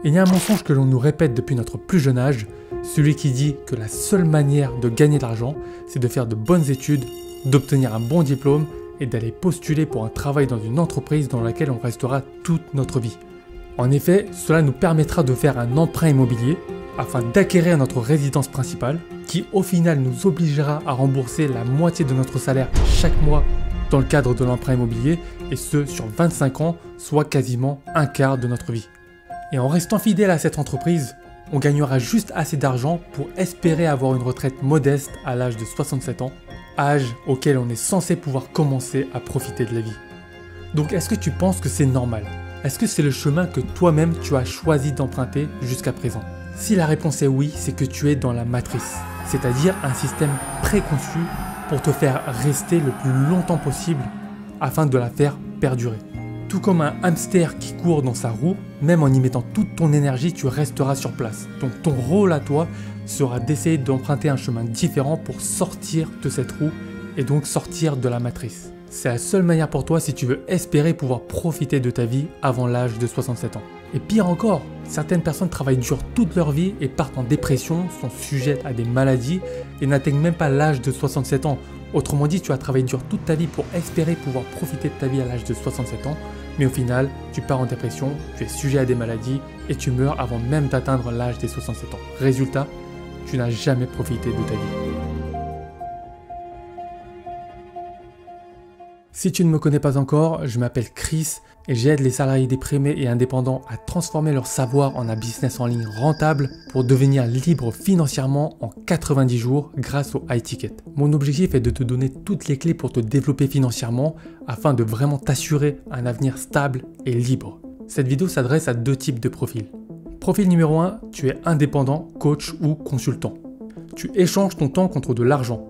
Il y a un mensonge que l'on nous répète depuis notre plus jeune âge, celui qui dit que la seule manière de gagner de l'argent, c'est de faire de bonnes études, d'obtenir un bon diplôme et d'aller postuler pour un travail dans une entreprise dans laquelle on restera toute notre vie. En effet, cela nous permettra de faire un emprunt immobilier afin d'acquérir notre résidence principale qui au final nous obligera à rembourser la moitié de notre salaire chaque mois dans le cadre de l'emprunt immobilier et ce sur 25 ans, soit quasiment un quart de notre vie. Et en restant fidèle à cette entreprise, on gagnera juste assez d'argent pour espérer avoir une retraite modeste à l'âge de 67 ans, âge auquel on est censé pouvoir commencer à profiter de la vie. Donc est-ce que tu penses que c'est normal? Est-ce que c'est le chemin que toi-même tu as choisi d'emprunter jusqu'à présent? Si la réponse est oui, c'est que tu es dans la matrice, c'est-à-dire un système préconçu pour te faire rester le plus longtemps possible afin de la faire perdurer. Tout comme un hamster qui court dans sa roue, même en y mettant toute ton énergie, tu resteras sur place. Donc ton rôle à toi sera d'essayer d'emprunter un chemin différent pour sortir de cette roue et donc sortir de la matrice. C'est la seule manière pour toi si tu veux espérer pouvoir profiter de ta vie avant l'âge de 67 ans. Et pire encore, certaines personnes travaillent dur toute leur vie et partent en dépression, sont sujettes à des maladies et n'atteignent même pas l'âge de 67 ans. Autrement dit, tu as travaillé dur toute ta vie pour espérer pouvoir profiter de ta vie à l'âge de 67 ans, mais au final, tu pars en dépression, tu es sujet à des maladies et tu meurs avant même d'atteindre l'âge des 67 ans. Résultat, tu n'as jamais profité de ta vie. Si tu ne me connais pas encore, je m'appelle Chris et j'aide les salariés déprimés et indépendants à transformer leur savoir en un business en ligne rentable pour devenir libre financièrement en 90 jours grâce au high ticket. Mon objectif est de te donner toutes les clés pour te développer financièrement afin de vraiment t'assurer un avenir stable et libre. Cette vidéo s'adresse à deux types de profils. Profil numéro 1, tu es indépendant, coach ou consultant. Tu échanges ton temps contre de l'argent.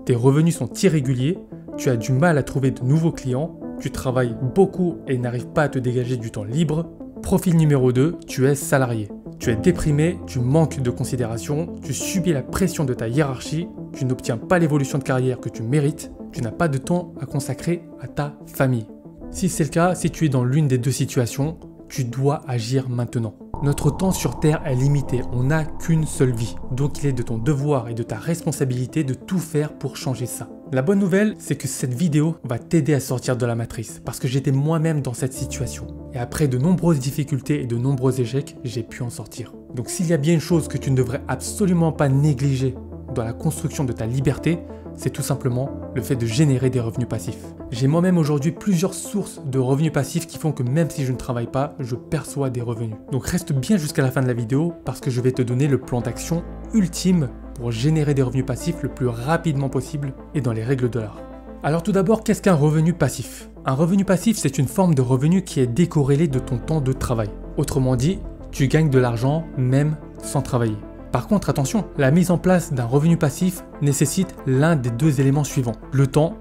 Tes revenus sont irréguliers. Tu as du mal à trouver de nouveaux clients, tu travailles beaucoup et n'arrives pas à te dégager du temps libre. Profil numéro 2, tu es salarié. Tu es déprimé, tu manques de considération, tu subis la pression de ta hiérarchie, tu n'obtiens pas l'évolution de carrière que tu mérites, tu n'as pas de temps à consacrer à ta famille. Si c'est le cas, si tu es dans l'une des deux situations, tu dois agir maintenant. Notre temps sur Terre est limité, on n'a qu'une seule vie. Donc il est de ton devoir et de ta responsabilité de tout faire pour changer ça. La bonne nouvelle, c'est que cette vidéo va t'aider à sortir de la matrice, parce que j'étais moi-même dans cette situation. Et après de nombreuses difficultés et de nombreux échecs, j'ai pu en sortir. Donc s'il y a bien une chose que tu ne devrais absolument pas négliger dans la construction de ta liberté, c'est tout simplement le fait de générer des revenus passifs. J'ai moi-même aujourd'hui plusieurs sources de revenus passifs qui font que même si je ne travaille pas, je perçois des revenus. Donc reste bien jusqu'à la fin de la vidéo parce que je vais te donner le plan d'action ultime pour générer des revenus passifs le plus rapidement possible et dans les règles de l'art. Alors tout d'abord, qu'est-ce qu'un revenu passif? Un revenu passif, c'est une forme de revenu qui est décorrélée de ton temps de travail. Autrement dit, tu gagnes de l'argent même sans travailler. Par contre, attention, la mise en place d'un revenu passif nécessite l'un des deux éléments suivants, le temps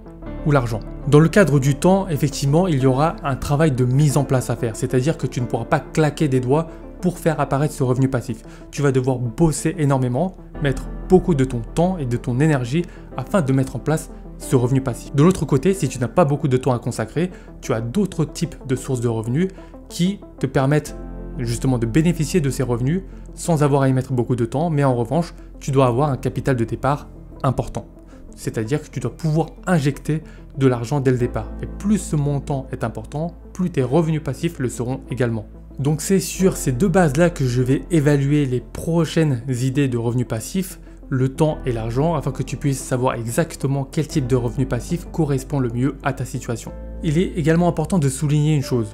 ou l'argent. Dans le cadre du temps, effectivement, il y aura un travail de mise en place à faire, c'est-à-dire que tu ne pourras pas claquer des doigts pour faire apparaître ce revenu passif. Tu vas devoir bosser énormément, mettre beaucoup de ton temps et de ton énergie afin de mettre en place ce revenu passif. De l'autre côté, si tu n'as pas beaucoup de temps à consacrer, tu as d'autres types de sources de revenus qui te permettent justement de bénéficier de ces revenus sans avoir à y mettre beaucoup de temps, mais en revanche, tu dois avoir un capital de départ important. C'est-à-dire que tu dois pouvoir injecter de l'argent dès le départ. Et plus ce montant est important, plus tes revenus passifs le seront également. Donc c'est sur ces deux bases-là que je vais évaluer les prochaines idées de revenus passifs, le temps et l'argent, afin que tu puisses savoir exactement quel type de revenu passif correspond le mieux à ta situation. Il est également important de souligner une chose.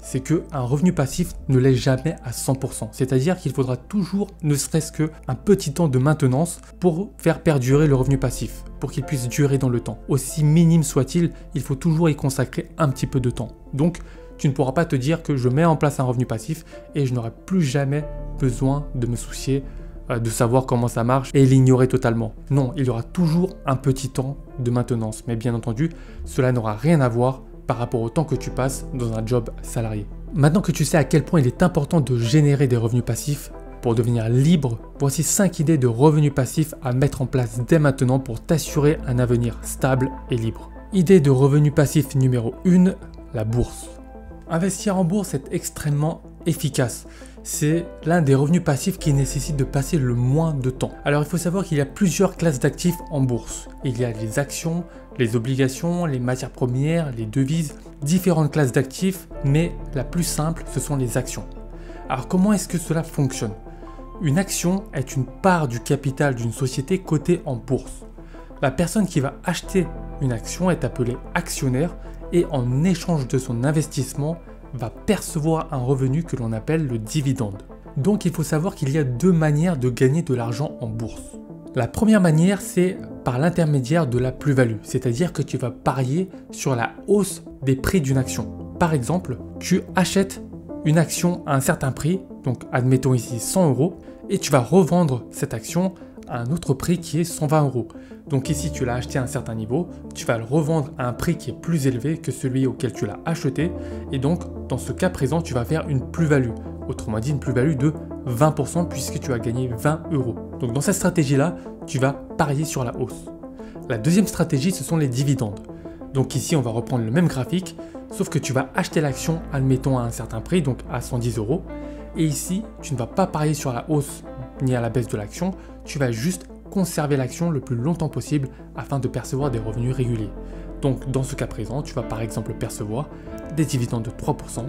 C'est qu'un revenu passif ne l'est jamais à 100%. C'est-à-dire qu'il faudra toujours ne serait-ce qu'un petit temps de maintenance pour faire perdurer le revenu passif, pour qu'il puisse durer dans le temps. Aussi minime soit-il, il faut toujours y consacrer un petit peu de temps. Donc, tu ne pourras pas te dire que je mets en place un revenu passif et je n'aurai plus jamais besoin de me soucier de savoir comment ça marche et l'ignorer totalement. Non, il y aura toujours un petit temps de maintenance. Mais bien entendu, cela n'aura rien à voir par rapport au temps que tu passes dans un job salarié. Maintenant que tu sais à quel point il est important de générer des revenus passifs pour devenir libre, voici 5 idées de revenus passifs à mettre en place dès maintenant pour t'assurer un avenir stable et libre. Idée de revenus passifs numéro 1, la bourse. Investir en bourse est extrêmement efficace. c'est l'un des revenus passifs qui nécessite de passer le moins de temps. Alors il faut savoir qu'il y a plusieurs classes d'actifs en bourse. Il y a les actions, les obligations, les matières premières, les devises, différentes classes d'actifs, mais la plus simple, ce sont les actions. Alors comment est-ce que cela fonctionne? Une action est une part du capital d'une société cotée en bourse. La personne qui va acheter une action est appelée actionnaire et en échange de son investissement va percevoir un revenu que l'on appelle le dividende. Donc il faut savoir qu'il y a deux manières de gagner de l'argent en bourse. La première manière, c'est par l'intermédiaire de la plus-value, c'est-à-dire que tu vas parier sur la hausse des prix d'une action. Par exemple, tu achètes une action à un certain prix, donc admettons ici 100 €, et tu vas revendre cette action à un autre prix qui est 120 €. Donc ici tu l'as acheté à un certain niveau, tu vas le revendre à un prix qui est plus élevé que celui auquel tu l'as acheté, et donc dans ce cas présent tu vas faire une plus-value, autrement dit une plus-value de 20% puisque tu as gagné 20 €. Donc dans cette stratégie-là, tu vas parier sur la hausse. La deuxième stratégie, ce sont les dividendes. Donc ici on va reprendre le même graphique, sauf que tu vas acheter l'action, admettons à un certain prix, donc à 110 €, et ici tu ne vas pas parier sur la hausse ni à la baisse de l'action, tu vas juste conserver l'action le plus longtemps possible afin de percevoir des revenus réguliers. Donc dans ce cas présent, tu vas par exemple percevoir des dividendes de 3%,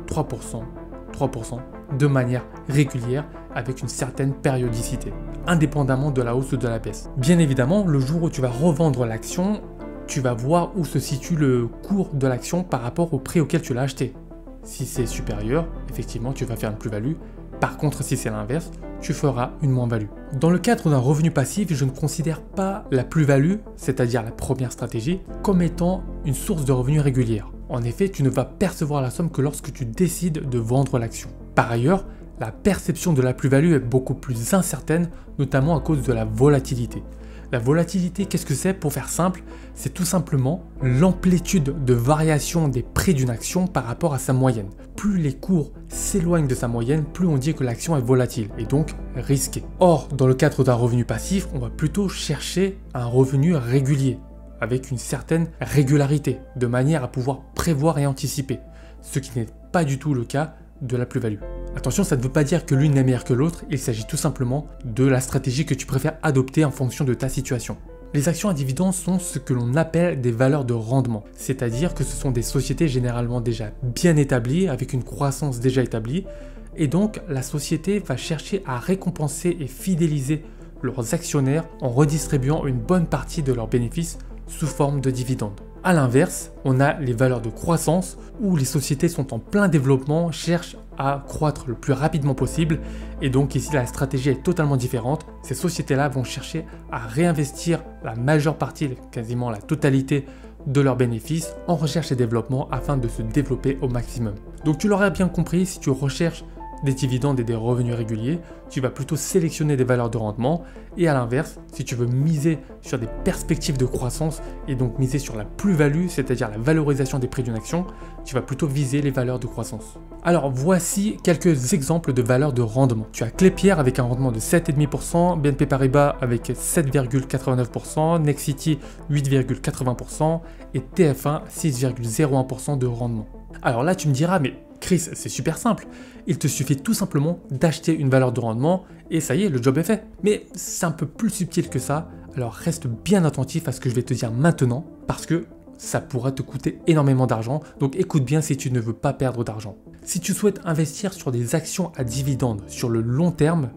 3%, 3% de manière régulière avec une certaine périodicité, indépendamment de la hausse ou de la baisse. Bien évidemment, le jour où tu vas revendre l'action, tu vas voir où se situe le cours de l'action par rapport au prix auquel tu l'as acheté. Si c'est supérieur, effectivement, tu vas faire une plus-value. Par contre, si c'est l'inverse, tu feras une moins-value. Dans le cadre d'un revenu passif, je ne considère pas la plus-value, c'est-à-dire la première stratégie, comme étant une source de revenus régulière. En effet, tu ne vas percevoir la somme que lorsque tu décides de vendre l'action. Par ailleurs, la perception de la plus-value est beaucoup plus incertaine, notamment à cause de la volatilité. La volatilité, qu'est-ce que c'est? Pour faire simple, c'est tout simplement l'amplitude de variation des prix d'une action par rapport à sa moyenne. Plus les cours s'éloignent de sa moyenne, plus on dit que l'action est volatile et donc risquée. Or, dans le cadre d'un revenu passif, on va plutôt chercher un revenu régulier, avec une certaine régularité, de manière à pouvoir prévoir et anticiper, ce qui n'est pas du tout le cas de la plus-value. Attention, ça ne veut pas dire que l'une est meilleure que l'autre, il s'agit tout simplement de la stratégie que tu préfères adopter en fonction de ta situation. Les actions à dividendes sont ce que l'on appelle des valeurs de rendement, c'est-à-dire que ce sont des sociétés généralement déjà bien établies, avec une croissance déjà établie, et donc la société va chercher à récompenser et fidéliser leurs actionnaires en redistribuant une bonne partie de leurs bénéfices sous forme de dividendes. A l'inverse, on a les valeurs de croissance où les sociétés sont en plein développement, cherchent à croître le plus rapidement possible et donc ici la stratégie est totalement différente. Ces sociétés-là vont chercher à réinvestir la majeure partie, quasiment la totalité de leurs bénéfices en recherche et développement afin de se développer au maximum. Donc tu l'auras bien compris, si tu recherches des dividendes et des revenus réguliers, tu vas plutôt sélectionner des valeurs de rendement et à l'inverse, si tu veux miser sur des perspectives de croissance et donc miser sur la plus-value, c'est-à-dire la valorisation des prix d'une action, tu vas plutôt viser les valeurs de croissance. Alors voici quelques exemples de valeurs de rendement. Tu as Klépierre avec un rendement de 7,5%, BNP Paribas avec 7,89%, Nexity 8,80% et TF1 6,01% de rendement. Alors là tu me diras mais Chris, c'est super simple, il te suffit tout simplement d'acheter une valeur de rendement et ça y est, le job est fait. Mais c'est un peu plus subtil que ça, alors reste bien attentif à ce que je vais te dire maintenant parce que ça pourra te coûter énormément d'argent, donc écoute bien si tu ne veux pas perdre d'argent. Si tu souhaites investir sur des actions à dividendes sur le long terme,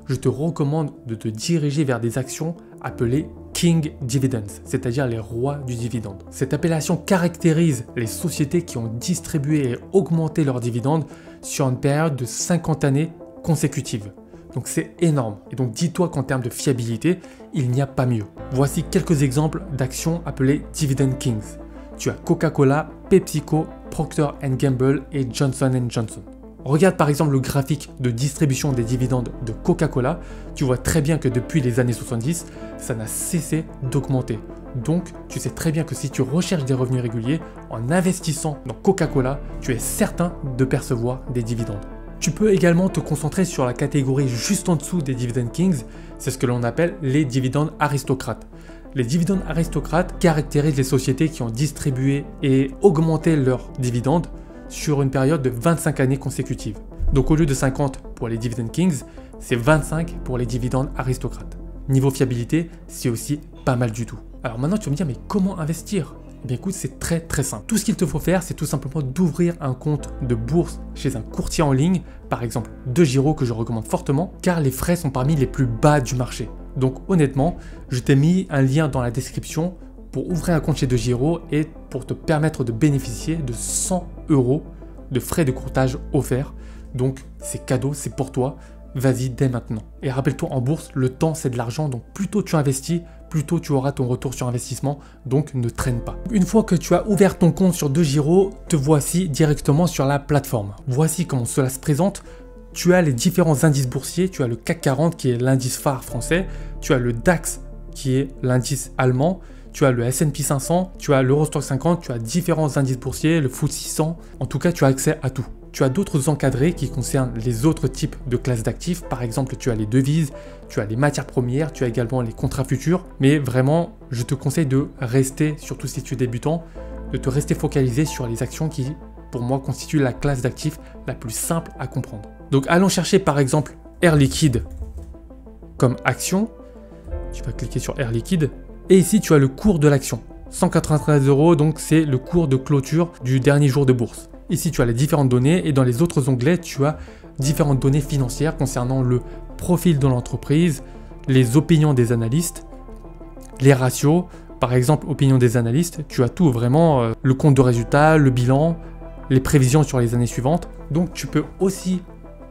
je te recommande de te diriger vers des actions appelées King Dividends, c'est-à-dire les rois du dividende. Cette appellation caractérise les sociétés qui ont distribué et augmenté leurs dividendes sur une période de 50 années consécutives. Donc c'est énorme. Et donc dis-toi qu'en termes de fiabilité, il n'y a pas mieux. Voici quelques exemples d'actions appelées Dividend Kings. Tu as Coca-Cola, PepsiCo, Procter & Gamble et Johnson & Johnson. Regarde par exemple le graphique de distribution des dividendes de Coca-Cola, tu vois très bien que depuis les années 70, ça n'a cessé d'augmenter. Donc, tu sais très bien que si tu recherches des revenus réguliers, en investissant dans Coca-Cola, tu es certain de percevoir des dividendes. Tu peux également te concentrer sur la catégorie juste en dessous des Dividend Kings, c'est ce que l'on appelle les dividendes aristocrates. Les dividendes aristocrates caractérisent les sociétés qui ont distribué et augmenté leurs dividendes sur une période de 25 années consécutives. Donc au lieu de 50 pour les Dividend Kings, c'est 25 pour les dividendes aristocrates. Niveau fiabilité, c'est aussi pas mal du tout. Alors maintenant tu vas me dire, mais comment investir? Eh bien écoute, c'est très simple. Tout ce qu'il te faut faire, c'est tout simplement d'ouvrir un compte de bourse chez un courtier en ligne, par exemple DeGiro que je recommande fortement, car les frais sont parmi les plus bas du marché. Donc honnêtement, je t'ai mis un lien dans la description pour ouvrir un compte chez DeGiro et pour te permettre de bénéficier de 100 € de frais de courtage offerts. Donc c'est cadeau, c'est pour toi. Vas-y dès maintenant. Et rappelle-toi, en bourse, le temps c'est de l'argent, donc plus tôt tu investis, plus tôt tu auras ton retour sur investissement, donc ne traîne pas. Une fois que tu as ouvert ton compte sur DeGiro, te voici directement sur la plateforme. Voici comment cela se présente. Tu as les différents indices boursiers, tu as le CAC 40 qui est l'indice phare français, tu as le DAX qui est l'indice allemand, tu as le S&P 500, tu as l'Eurostoxx 50, tu as différents indices boursiers, le FTSE 600, en tout cas tu as accès à tout. Tu as d'autres encadrés qui concernent les autres types de classes d'actifs. Par exemple, tu as les devises, tu as les matières premières, tu as également les contrats futurs. Mais vraiment, je te conseille de rester, surtout si tu es débutant, de te rester focalisé sur les actions qui, pour moi, constituent la classe d'actifs la plus simple à comprendre. Donc, allons chercher par exemple Air Liquide comme action. Tu vas cliquer sur Air Liquide. Et ici, tu as le cours de l'action. 193 €, donc c'est le cours de clôture du dernier jour de bourse. Ici, tu as les différentes données et dans les autres onglets, tu as différentes données financières concernant le profil de l'entreprise, les opinions des analystes, les ratios. Par exemple, opinions des analystes, tu as tout vraiment, le compte de résultat, le bilan, les prévisions sur les années suivantes. Donc, tu peux aussi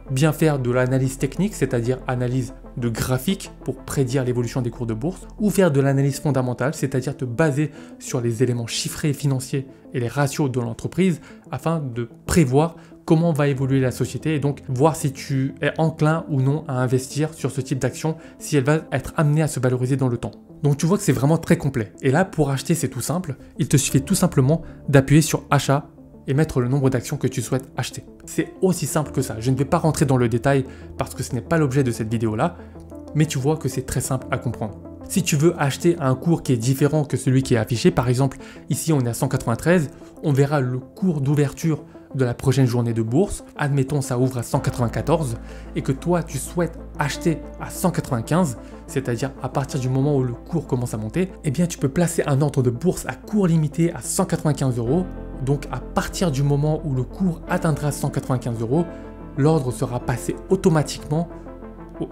bien faire de l'analyse technique, c'est-à-dire analyse de graphiques pour prédire l'évolution des cours de bourse, ou faire de l'analyse fondamentale, c'est-à-dire te baser sur les éléments chiffrés et financiers et les ratios de l'entreprise afin de prévoir comment va évoluer la société et donc voir si tu es enclin ou non à investir sur ce type d'action, si elle va être amenée à se valoriser dans le temps. Donc tu vois que c'est vraiment très complet. Et là, pour acheter, c'est tout simple. Il te suffit tout simplement d'appuyer sur achat et mettre le nombre d'actions que tu souhaites acheter. C'est aussi simple que ça. Je ne vais pas rentrer dans le détail parce que ce n'est pas l'objet de cette vidéo-là, mais tu vois que c'est très simple à comprendre. Si tu veux acheter à un cours qui est différent que celui qui est affiché, par exemple, ici on est à 193, on verra le cours d'ouverture de la prochaine journée de bourse. Admettons ça ouvre à 194 et que toi tu souhaites acheter à 195, c'est-à-dire à partir du moment où le cours commence à monter, eh bien tu peux placer un ordre de bourse à cours limité à 195 €. Donc à partir du moment où le cours atteindra 195 €, l'ordre sera passé automatiquement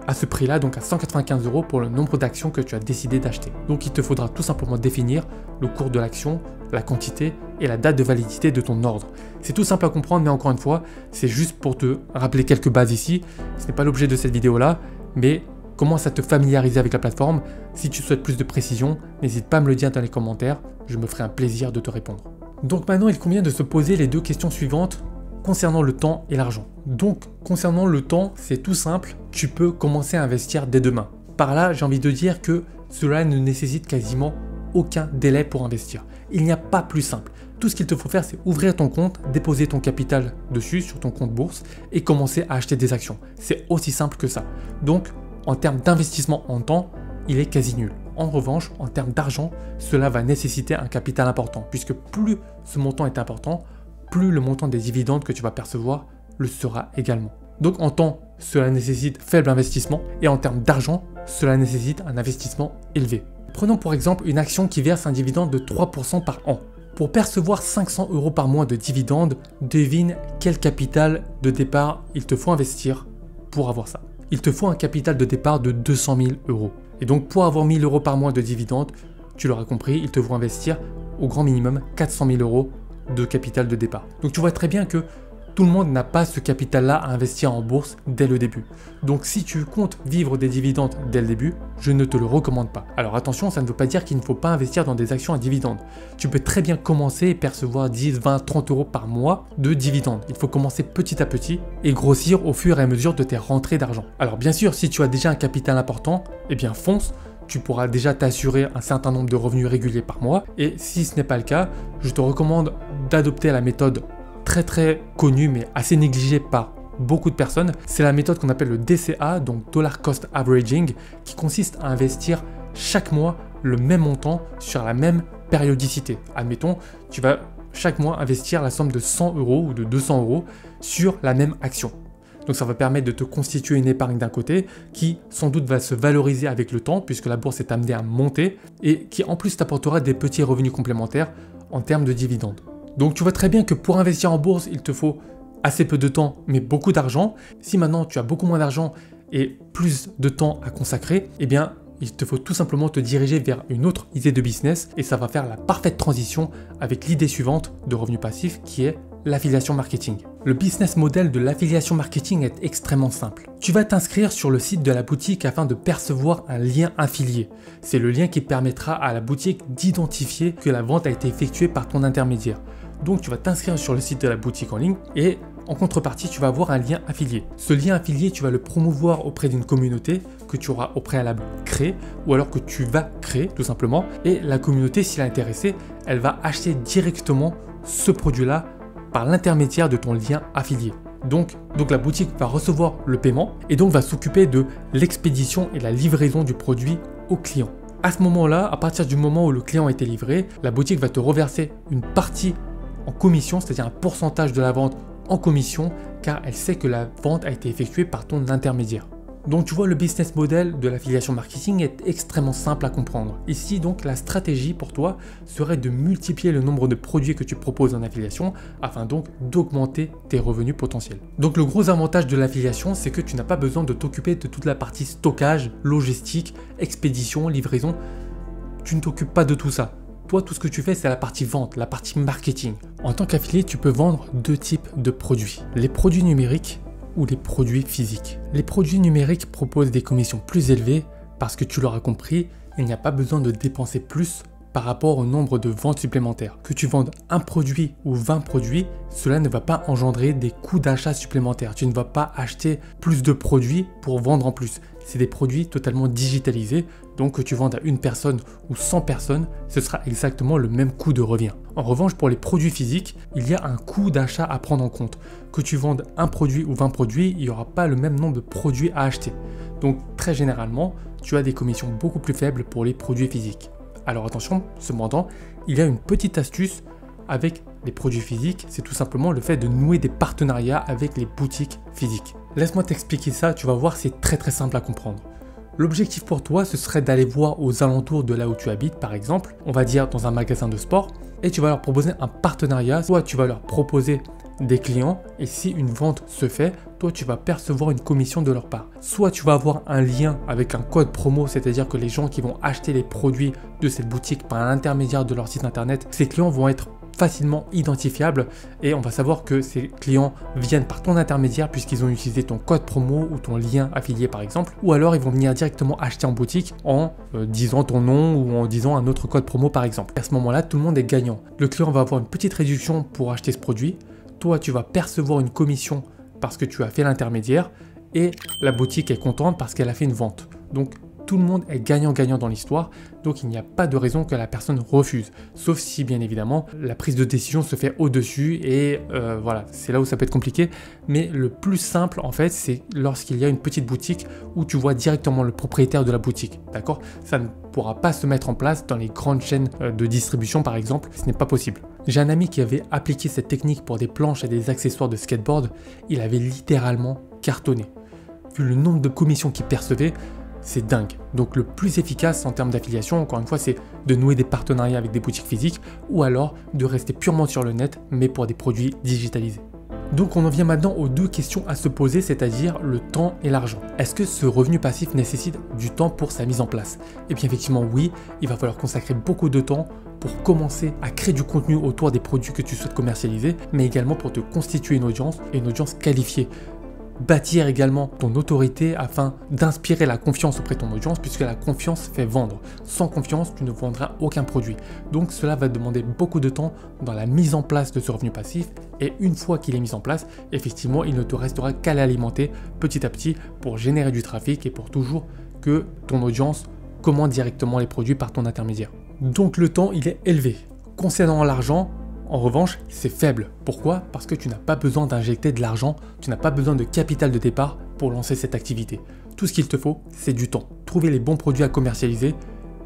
à ce prix-là, donc à 195 € pour le nombre d'actions que tu as décidé d'acheter. Donc il te faudra tout simplement définir le cours de l'action, la quantité et la date de validité de ton ordre. C'est tout simple à comprendre, mais encore une fois, c'est juste pour te rappeler quelques bases ici. Ce n'est pas l'objet de cette vidéo-là, mais commence à te familiariser avec la plateforme. Si tu souhaites plus de précision, n'hésite pas à me le dire dans les commentaires, je me ferai un plaisir de te répondre. Donc maintenant, il convient de se poser les deux questions suivantes concernant le temps et l'argent. Donc, concernant le temps, c'est tout simple, tu peux commencer à investir dès demain. Par là, j'ai envie de dire que cela ne nécessite quasiment aucun délai pour investir. Il n'y a pas plus simple. Tout ce qu'il te faut faire, c'est ouvrir ton compte, déposer ton capital dessus, sur ton compte bourse, et commencer à acheter des actions. C'est aussi simple que ça. Donc, en termes d'investissement en temps, il est quasi nul. En revanche, en termes d'argent, cela va nécessiter un capital important, puisque plus ce montant est important, plus le montant des dividendes que tu vas percevoir le sera également. Donc en temps, cela nécessite faible investissement et en termes d'argent, cela nécessite un investissement élevé. Prenons pour exemple une action qui verse un dividende de 3% par an. Pour percevoir 500 € par mois de dividendes, devine quel capital de départ il te faut investir pour avoir ça. Il te faut un capital de départ de 200 000 €. Et donc pour avoir 1000 € par mois de dividendes, tu l'auras compris, il te faut investir au grand minimum 400 000 € de capital de départ. Donc tu vois très bien que tout le monde n'a pas ce capital-là à investir en bourse dès le début. Donc si tu comptes vivre des dividendes dès le début, je ne te le recommande pas. Alors attention, ça ne veut pas dire qu'il ne faut pas investir dans des actions à dividendes. Tu peux très bien commencer et percevoir 10, 20, 30 € par mois de dividendes. Il faut commencer petit à petit et grossir au fur et à mesure de tes rentrées d'argent. Alors bien sûr, si tu as déjà un capital important, eh bien fonce. Tu pourras déjà t'assurer un certain nombre de revenus réguliers par mois. Et si ce n'est pas le cas, je te recommande d'adopter la méthode très connue mais assez négligée par beaucoup de personnes. C'est la méthode qu'on appelle le DCA, donc Dollar Cost Averaging, qui consiste à investir chaque mois le même montant sur la même périodicité. Admettons, tu vas chaque mois investir la somme de 100 € ou de 200 € sur la même action. Donc ça va permettre de te constituer une épargne d'un côté qui sans doute va se valoriser avec le temps puisque la bourse est amenée à monter et qui en plus t'apportera des petits revenus complémentaires en termes de dividendes. Donc tu vois très bien que pour investir en bourse, il te faut assez peu de temps mais beaucoup d'argent. Si maintenant tu as beaucoup moins d'argent et plus de temps à consacrer, eh bien il te faut tout simplement te diriger vers une autre idée de business et ça va faire la parfaite transition avec l'idée suivante de revenu passif qui est l'affiliation marketing. Le business model de l'affiliation marketing est extrêmement simple. Tu vas t'inscrire sur le site de la boutique afin de percevoir un lien affilié. C'est le lien qui permettra à la boutique d'identifier que la vente a été effectuée par ton intermédiaire. Donc tu vas t'inscrire sur le site de la boutique en ligne et en contrepartie, tu vas avoir un lien affilié. Ce lien affilié, tu vas le promouvoir auprès d'une communauté que tu auras au préalable créée ou alors que tu vas créer tout simplement. Et la communauté, si elle est intéressée, elle va acheter directement ce produit-là par l'intermédiaire de ton lien affilié. Donc la boutique va recevoir le paiement et donc va s'occuper de l'expédition et la livraison du produit au client. À ce moment-là, à partir du moment où le client a été livré, la boutique va te reverser une partie en commission, c'est-à-dire un pourcentage de la vente en commission, car elle sait que la vente a été effectuée par ton intermédiaire. Donc tu vois, le business model de l'affiliation marketing est extrêmement simple à comprendre. Ici donc la stratégie pour toi serait de multiplier le nombre de produits que tu proposes en affiliation afin donc d'augmenter tes revenus potentiels. Donc le gros avantage de l'affiliation, c'est que tu n'as pas besoin de t'occuper de toute la partie stockage, logistique, expédition, livraison. Tu ne t'occupes pas de tout ça. Toi, tout ce que tu fais, c'est la partie vente, la partie marketing. En tant qu'affilié, tu peux vendre deux types de produits. Les produits numériques ou les produits physiques. Les produits numériques proposent des commissions plus élevées parce que tu l'auras compris, il n'y a pas besoin de dépenser plus par rapport au nombre de ventes supplémentaires. Que tu vendes un produit ou 20 produits, cela ne va pas engendrer des coûts d'achat supplémentaires. Tu ne vas pas acheter plus de produits pour vendre en plus. C'est des produits totalement digitalisés, donc que tu vendes à une personne ou 100 personnes, ce sera exactement le même coût de revient. En revanche, pour les produits physiques, il y a un coût d'achat à prendre en compte. Que tu vendes un produit ou 20 produits, il n'y aura pas le même nombre de produits à acheter. Donc très généralement, tu as des commissions beaucoup plus faibles pour les produits physiques. Alors attention, cependant, il y a une petite astuce avec les produits physiques, c'est tout simplement le fait de nouer des partenariats avec les boutiques physiques. Laisse-moi t'expliquer ça, tu vas voir, c'est très simple à comprendre. L'objectif pour toi, ce serait d'aller voir aux alentours de là où tu habites, par exemple, on va dire dans un magasin de sport, et tu vas leur proposer un partenariat, soit tu vas leur proposer des clients, et si une vente se fait, toi tu vas percevoir une commission de leur part. Soit tu vas avoir un lien avec un code promo, c'est-à-dire que les gens qui vont acheter les produits de cette boutique par l'intermédiaire de leur site internet, ces clients vont être facilement identifiables et on va savoir que ces clients viennent par ton intermédiaire puisqu'ils ont utilisé ton code promo ou ton lien affilié par exemple, ou alors ils vont venir directement acheter en boutique en disant ton nom ou en disant un autre code promo par exemple. À ce moment-là, tout le monde est gagnant. Le client va avoir une petite réduction pour acheter ce produit, toi tu vas percevoir une commission parce que tu as fait l'intermédiaire et la boutique est contente parce qu'elle a fait une vente. Donc tout le monde est gagnant-gagnant dans l'histoire, donc il n'y a pas de raison que la personne refuse, sauf si bien évidemment la prise de décision se fait au-dessus et voilà, c'est là où ça peut être compliqué, mais le plus simple en fait c'est lorsqu'il y a une petite boutique où tu vois directement le propriétaire de la boutique, d'accord? Ça ne pourra pas se mettre en place dans les grandes chaînes de distribution par exemple, ce n'est pas possible. J'ai un ami qui avait appliqué cette technique pour des planches et des accessoires de skateboard, il avait littéralement cartonné. Vu le nombre de commissions qu'il percevait, c'est dingue. Donc le plus efficace en termes d'affiliation, encore une fois, c'est de nouer des partenariats avec des boutiques physiques ou alors de rester purement sur le net, mais pour des produits digitalisés. Donc on en vient maintenant aux deux questions à se poser, c'est-à-dire le temps et l'argent. Est-ce que ce revenu passif nécessite du temps pour sa mise en place? Et bien effectivement oui, il va falloir consacrer beaucoup de temps pour commencer à créer du contenu autour des produits que tu souhaites commercialiser, mais également pour te constituer une audience et une audience qualifiée. Bâtir également ton autorité afin d'inspirer la confiance auprès de ton audience puisque la confiance fait vendre. Sans confiance, tu ne vendras aucun produit. Donc cela va demander beaucoup de temps dans la mise en place de ce revenu passif et une fois qu'il est mis en place, effectivement, il ne te restera qu'à l'alimenter petit à petit pour générer du trafic et pour toujours que ton audience commande directement les produits par ton intermédiaire. Donc le temps, il est élevé. Concernant l'argent, en revanche, c'est faible. Pourquoi? Parce que tu n'as pas besoin d'injecter de l'argent, tu n'as pas besoin de capital de départ pour lancer cette activité. Tout ce qu'il te faut, c'est du temps. Trouver les bons produits à commercialiser,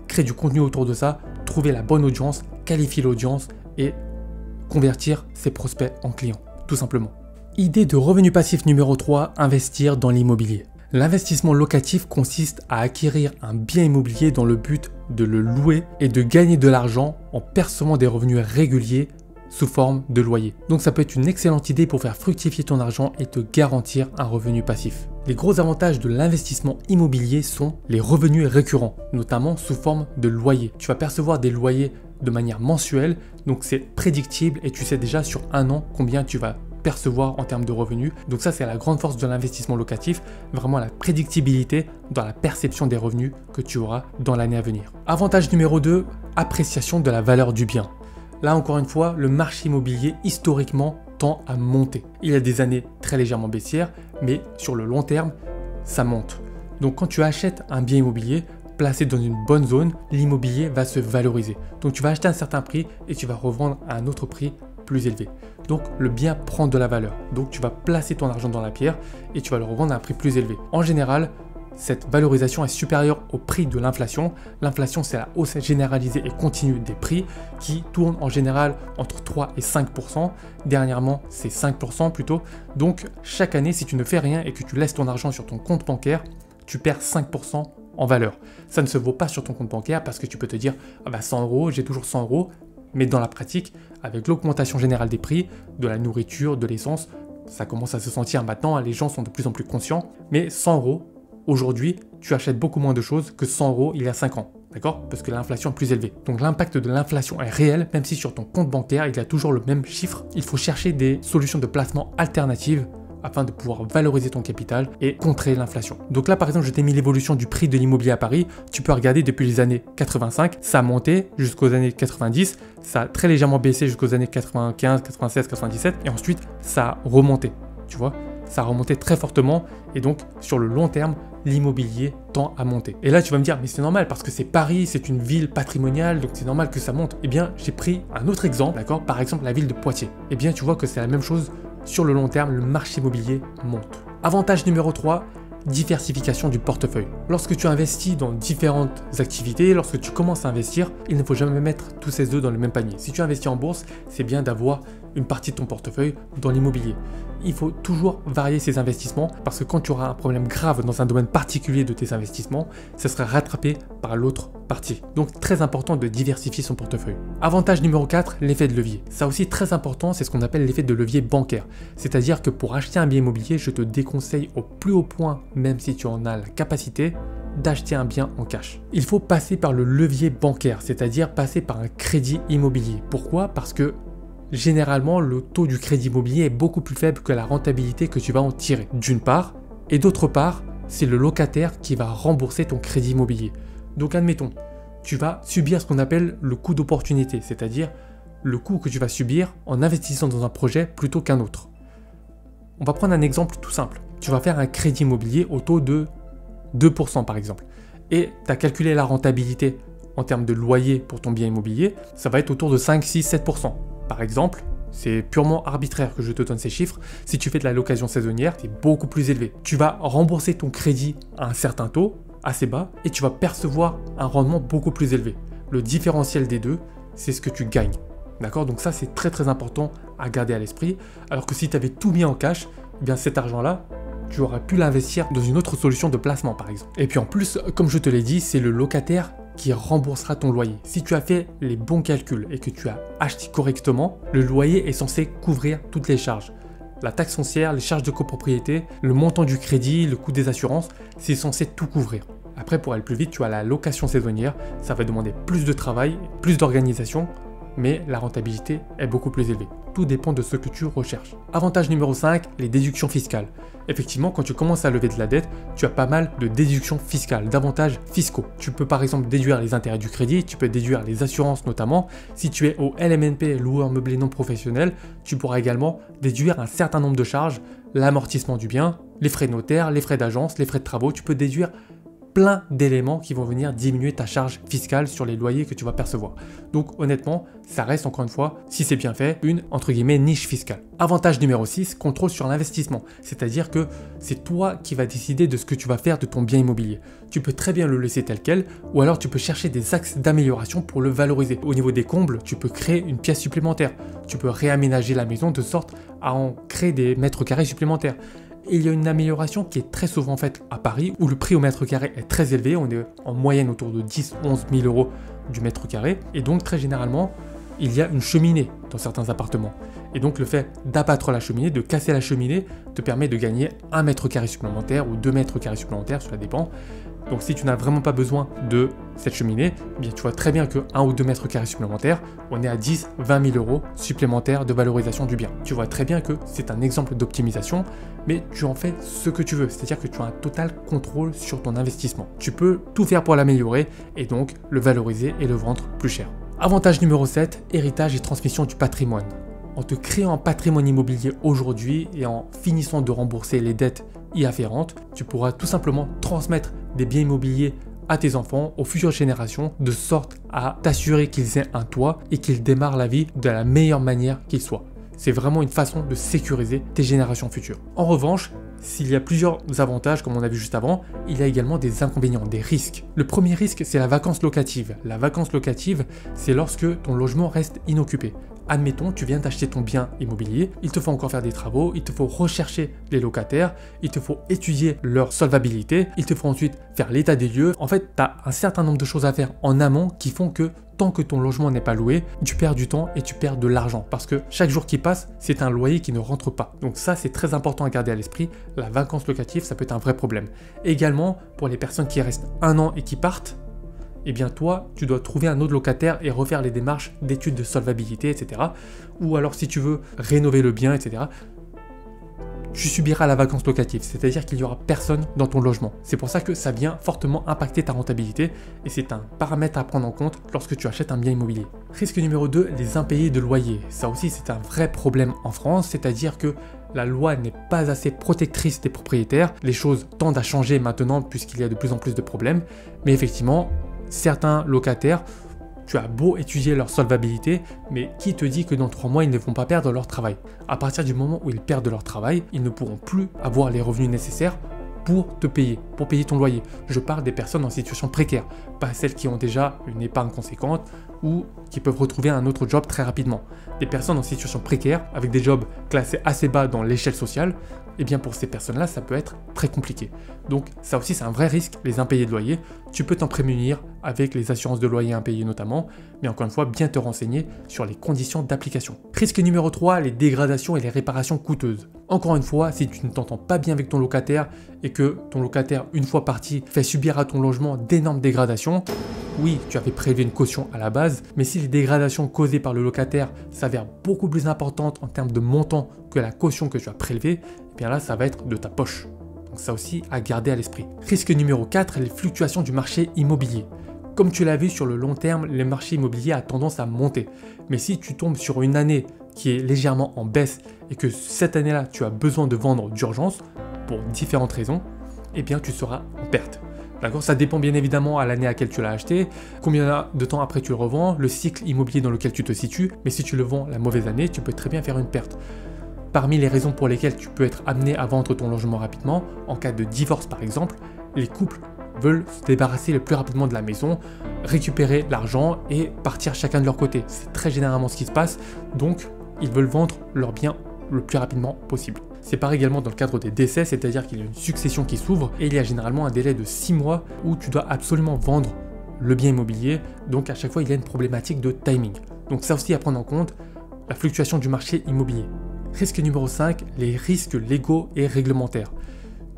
créer du contenu autour de ça, trouver la bonne audience, qualifier l'audience et convertir ses prospects en clients, tout simplement. Idée de revenu passif numéro 3, investir dans l'immobilier. L'investissement locatif consiste à acquérir un bien immobilier dans le but de le louer et de gagner de l'argent en percevant des revenus réguliers sous forme de loyer. Donc ça peut être une excellente idée pour faire fructifier ton argent et te garantir un revenu passif. Les gros avantages de l'investissement immobilier sont les revenus récurrents, notamment sous forme de loyer. Tu vas percevoir des loyers de manière mensuelle, donc c'est prédictible et tu sais déjà sur un an combien tu vas percevoir en termes de revenus. Donc ça, c'est la grande force de l'investissement locatif, vraiment la prédictibilité dans la perception des revenus que tu auras dans l'année à venir. Avantage numéro 2, appréciation de la valeur du bien. Là, encore une fois, le marché immobilier, historiquement, tend à monter. Il y a des années très légèrement baissières, mais sur le long terme, ça monte. Donc quand tu achètes un bien immobilier, placé dans une bonne zone, l'immobilier va se valoriser. Donc tu vas acheter à un certain prix et tu vas revendre à un autre prix plus élevé. Donc le bien prend de la valeur. Donc tu vas placer ton argent dans la pierre et tu vas le revendre à un prix plus élevé. En général, cette valorisation est supérieure au prix de l'inflation. L'inflation, c'est la hausse généralisée et continue des prix qui tourne en général entre 3 et 5%. Dernièrement, c'est 5% plutôt. Donc chaque année, si tu ne fais rien et que tu laisses ton argent sur ton compte bancaire, tu perds 5% en valeur. Ça ne se vaut pas sur ton compte bancaire parce que tu peux te dire ah bah 100 euros, j'ai toujours 100 euros. Mais dans la pratique, avec l'augmentation générale des prix, de la nourriture, de l'essence, ça commence à se sentir maintenant, les gens sont de plus en plus conscients. Mais 100 euros, aujourd'hui, tu achètes beaucoup moins de choses que 100 euros il y a 5 ans. D'accord? Parce que l'inflation est plus élevée. Donc l'impact de l'inflation est réel, même si sur ton compte bancaire, il y a toujours le même chiffre. Il faut chercher des solutions de placement alternatives afin de pouvoir valoriser ton capital et contrer l'inflation. Donc là, par exemple, je t'ai mis l'évolution du prix de l'immobilier à Paris. Tu peux regarder depuis les années 85, ça a monté jusqu'aux années 90, ça a très légèrement baissé jusqu'aux années 95, 96, 97, et ensuite, ça a remonté, tu vois. Ça a remonté très fortement, et donc, sur le long terme, l'immobilier tend à monter. Et là, tu vas me dire, mais c'est normal, parce que c'est Paris, c'est une ville patrimoniale, donc c'est normal que ça monte. Eh bien, j'ai pris un autre exemple, d'accord? Par exemple, la ville de Poitiers. Eh bien, tu vois que c'est la même chose. Sur le long terme, le marché immobilier monte. Avantage numéro 3, diversification du portefeuille. Lorsque tu investis dans différentes activités, lorsque tu commences à investir, il ne faut jamais mettre tous ces œufs dans le même panier. Si tu investis en bourse, c'est bien d'avoir une partie de ton portefeuille dans l'immobilier. Il faut toujours varier ses investissements parce que quand tu auras un problème grave dans un domaine particulier de tes investissements, ça sera rattrapé par l'autre partie. Donc très important de diversifier son portefeuille. Avantage numéro 4, l'effet de levier. Ça aussi très important, c'est ce qu'on appelle l'effet de levier bancaire. C'est-à-dire que pour acheter un bien immobilier, je te déconseille au plus haut point, même si tu en as la capacité, d'acheter un bien en cash. Il faut passer par le levier bancaire, c'est-à-dire passer par un crédit immobilier. Pourquoi? Parce que généralement, le taux du crédit immobilier est beaucoup plus faible que la rentabilité que tu vas en tirer, d'une part, et d'autre part, c'est le locataire qui va rembourser ton crédit immobilier. Donc admettons, tu vas subir ce qu'on appelle le coût d'opportunité, c'est-à-dire le coût que tu vas subir en investissant dans un projet plutôt qu'un autre. On va prendre un exemple tout simple. Tu vas faire un crédit immobilier au taux de 2% par exemple, et tu as calculé la rentabilité en termes de loyer pour ton bien immobilier, ça va être autour de 5, 6, 7%. Par exemple, c'est purement arbitraire que je te donne ces chiffres. Si tu fais de la location saisonnière, c'est beaucoup plus élevé. Tu vas rembourser ton crédit à un certain taux, assez bas, et tu vas percevoir un rendement beaucoup plus élevé. Le différentiel des deux, c'est ce que tu gagnes. D'accord? Donc ça, c'est très très important à garder à l'esprit. Alors que si tu avais tout mis en cash, eh bien cet argent-là, tu aurais pu l'investir dans une autre solution de placement par exemple. Et puis en plus, comme je te l'ai dit, c'est le locataire qui remboursera ton loyer. Si tu as fait les bons calculs et que tu as acheté correctement, le loyer est censé couvrir toutes les charges. La taxe foncière, les charges de copropriété, le montant du crédit, le coût des assurances, c'est censé tout couvrir. Après, pour aller plus vite, tu as la location saisonnière. Ça va demander plus de travail, plus d'organisation, mais la rentabilité est beaucoup plus élevée. Tout dépend de ce que tu recherches. Avantage numéro 5, les déductions fiscales. Effectivement, quand tu commences à lever de la dette, tu as pas mal de déductions fiscales, d'avantages fiscaux. Tu peux par exemple déduire les intérêts du crédit, tu peux déduire les assurances notamment. Si tu es au LMNP, loueur meublé non professionnel, tu pourras également déduire un certain nombre de charges, l'amortissement du bien, les frais de notaire, les frais d'agence, les frais de travaux. Tu peux déduire plein d'éléments qui vont venir diminuer ta charge fiscale sur les loyers que tu vas percevoir. Donc honnêtement, ça reste encore une fois, si c'est bien fait, une entre guillemets niche fiscale. Avantage numéro 6, contrôle sur l'investissement. C'est-à-dire que c'est toi qui vas décider de ce que tu vas faire de ton bien immobilier. Tu peux très bien le laisser tel quel ou alors tu peux chercher des axes d'amélioration pour le valoriser. Au niveau des combles, tu peux créer une pièce supplémentaire. Tu peux réaménager la maison de sorte à en créer des mètres carrés supplémentaires. Et il y a une amélioration qui est très souvent faite à Paris où le prix au mètre carré est très élevé. On est en moyenne autour de 10-11 000 euros du mètre carré. Et donc très généralement, il y a une cheminée dans certains appartements. Et donc le fait d'abattre la cheminée, de casser la cheminée, te permet de gagner 1 mètre carré supplémentaire ou 2 mètres carrés supplémentaires, cela dépend. Donc si tu n'as vraiment pas besoin de cette cheminée, eh bien tu vois très bien que 1 ou 2 mètres carrés supplémentaires, on est à 10-20 000 euros supplémentaires de valorisation du bien. Tu vois très bien que c'est un exemple d'optimisation, mais tu en fais ce que tu veux, c'est-à-dire que tu as un total contrôle sur ton investissement. Tu peux tout faire pour l'améliorer et donc le valoriser et le vendre plus cher. Avantage numéro 7, héritage et transmission du patrimoine. En te créant un patrimoine immobilier aujourd'hui et en finissant de rembourser les dettes y afférentes, tu pourras tout simplement transmettre des biens immobiliers à tes enfants, aux futures générations, de sorte à t'assurer qu'ils aient un toit et qu'ils démarrent la vie de la meilleure manière qu'ils soient. C'est vraiment une façon de sécuriser tes générations futures. En revanche, s'il y a plusieurs avantages, comme on a vu juste avant, il y a également des inconvénients, des risques. Le premier risque, c'est la vacance locative. La vacance locative, c'est lorsque ton logement reste inoccupé. Admettons, tu viens d'acheter ton bien immobilier, il te faut encore faire des travaux, il te faut rechercher les locataires, il te faut étudier leur solvabilité, il te faut ensuite faire l'état des lieux. En fait, tu as un certain nombre de choses à faire en amont qui font que tant que ton logement n'est pas loué, tu perds du temps et tu perds de l'argent parce que chaque jour qui passe, c'est un loyer qui ne rentre pas. Donc ça, c'est très important à garder à l'esprit. La vacance locative, ça peut être un vrai problème. Également, pour les personnes qui restent 1 an et qui partent, eh bien toi, tu dois trouver un autre locataire et refaire les démarches d'études de solvabilité, etc. Ou alors si tu veux rénover le bien, etc., tu subiras la vacance locative, c'est-à-dire qu'il n'y aura personne dans ton logement. C'est pour ça que ça vient fortement impacter ta rentabilité et c'est un paramètre à prendre en compte lorsque tu achètes un bien immobilier. Risque numéro 2, les impayés de loyer. Ça aussi, c'est un vrai problème en France, c'est-à-dire que la loi n'est pas assez protectrice des propriétaires. Les choses tendent à changer maintenant puisqu'il y a de plus en plus de problèmes, mais effectivement, certains locataires, tu as beau étudier leur solvabilité, mais qui te dit que dans 3 mois, ils ne vont pas perdre leur travail? À partir du moment où ils perdent leur travail, ils ne pourront plus avoir les revenus nécessaires pour te payer, pour payer ton loyer. Je parle des personnes en situation précaire, pas celles qui ont déjà une épargne conséquente ou qui peuvent retrouver un autre job très rapidement. Des personnes en situation précaire, avec des jobs classés assez bas dans l'échelle sociale, eh bien pour ces personnes-là, ça peut être très compliqué. Donc ça aussi, c'est un vrai risque, les impayés de loyer. Tu peux t'en prémunir avec les assurances de loyer impayées notamment, mais encore une fois, bien te renseigner sur les conditions d'application. Risque numéro 3, les dégradations et les réparations coûteuses. Encore une fois, si tu ne t'entends pas bien avec ton locataire et que ton locataire, une fois parti, fait subir à ton logement d'énormes dégradations, oui, tu avais prélevé une caution à la base, mais si les dégradations causées par le locataire s'avèrent beaucoup plus importantes en termes de montant que la caution que tu as prélevée, eh bien là, ça va être de ta poche. Donc ça aussi à garder à l'esprit. Risque numéro 4, les fluctuations du marché immobilier. Comme tu l'as vu sur le long terme, le marché immobilier a tendance à monter. Mais si tu tombes sur une année qui est légèrement en baisse et que cette année-là, tu as besoin de vendre d'urgence pour différentes raisons, eh bien tu seras en perte. D'accord, ça dépend bien évidemment à l'année à laquelle tu l'as acheté, combien de temps après tu le revends, le cycle immobilier dans lequel tu te situes, mais si tu le vends la mauvaise année, tu peux très bien faire une perte. Parmi les raisons pour lesquelles tu peux être amené à vendre ton logement rapidement, en cas de divorce par exemple, les couples veulent se débarrasser le plus rapidement de la maison, récupérer l'argent et partir chacun de leur côté. C'est très généralement ce qui se passe, donc ils veulent vendre leurs biens le plus rapidement possible. C'est pareil également dans le cadre des décès, c'est-à-dire qu'il y a une succession qui s'ouvre et il y a généralement un délai de 6 mois où tu dois absolument vendre le bien immobilier, donc à chaque fois il y a une problématique de timing. Donc ça aussi à prendre en compte, la fluctuation du marché immobilier. Risque numéro 5, les risques légaux et réglementaires.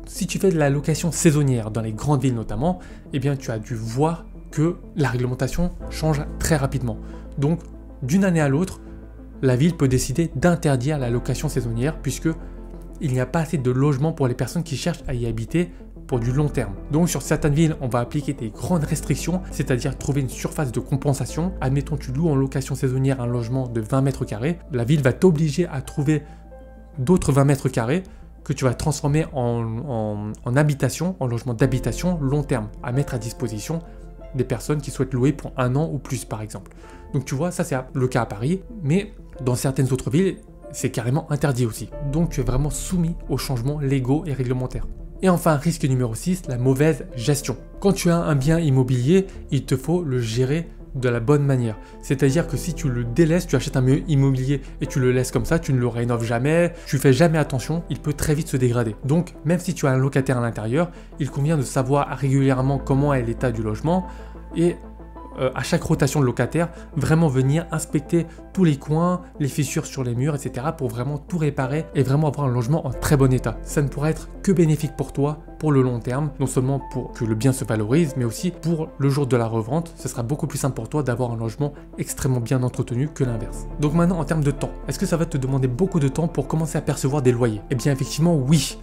Si tu fais de la location saisonnière dans les grandes villes notamment, eh bien tu as dû voir que la réglementation change très rapidement. Donc d'une année à l'autre, la ville peut décider d'interdire la location saisonnière puisque il n'y a pas assez de logements pour les personnes qui cherchent à y habiter pour du long terme. Donc sur certaines villes, on va appliquer des grandes restrictions, c'est-à-dire trouver une surface de compensation. Admettons tu loues en location saisonnière un logement de 20 mètres carrés, la ville va t'obliger à trouver d'autres 20 mètres carrés que tu vas transformer en habitation, en logement d'habitation long terme, à mettre à disposition des personnes qui souhaitent louer pour 1 an ou plus par exemple. Donc tu vois, ça c'est le cas à Paris, mais dans certaines autres villes, c'est carrément interdit aussi. Donc tu es vraiment soumis aux changements légaux et réglementaires. Et enfin, risque numéro 6, la mauvaise gestion. Quand tu as un bien immobilier, il te faut le gérer de la bonne manière. C'est-à-dire que si tu le délaisses, tu achètes un bien immobilier et tu le laisses comme ça, tu ne le rénoves jamais, tu fais jamais attention, il peut très vite se dégrader. Donc même si tu as un locataire à l'intérieur, il convient de savoir régulièrement comment est l'état du logement et à chaque rotation de locataire, vraiment venir inspecter tous les coins, les fissures sur les murs, etc. pour vraiment tout réparer et vraiment avoir un logement en très bon état. Ça ne pourra être que bénéfique pour toi pour le long terme, non seulement pour que le bien se valorise, mais aussi pour le jour de la revente. Ce sera beaucoup plus simple pour toi d'avoir un logement extrêmement bien entretenu que l'inverse. Donc maintenant, en termes de temps, est-ce que ça va te demander beaucoup de temps pour commencer à percevoir des loyers? Eh bien effectivement, oui.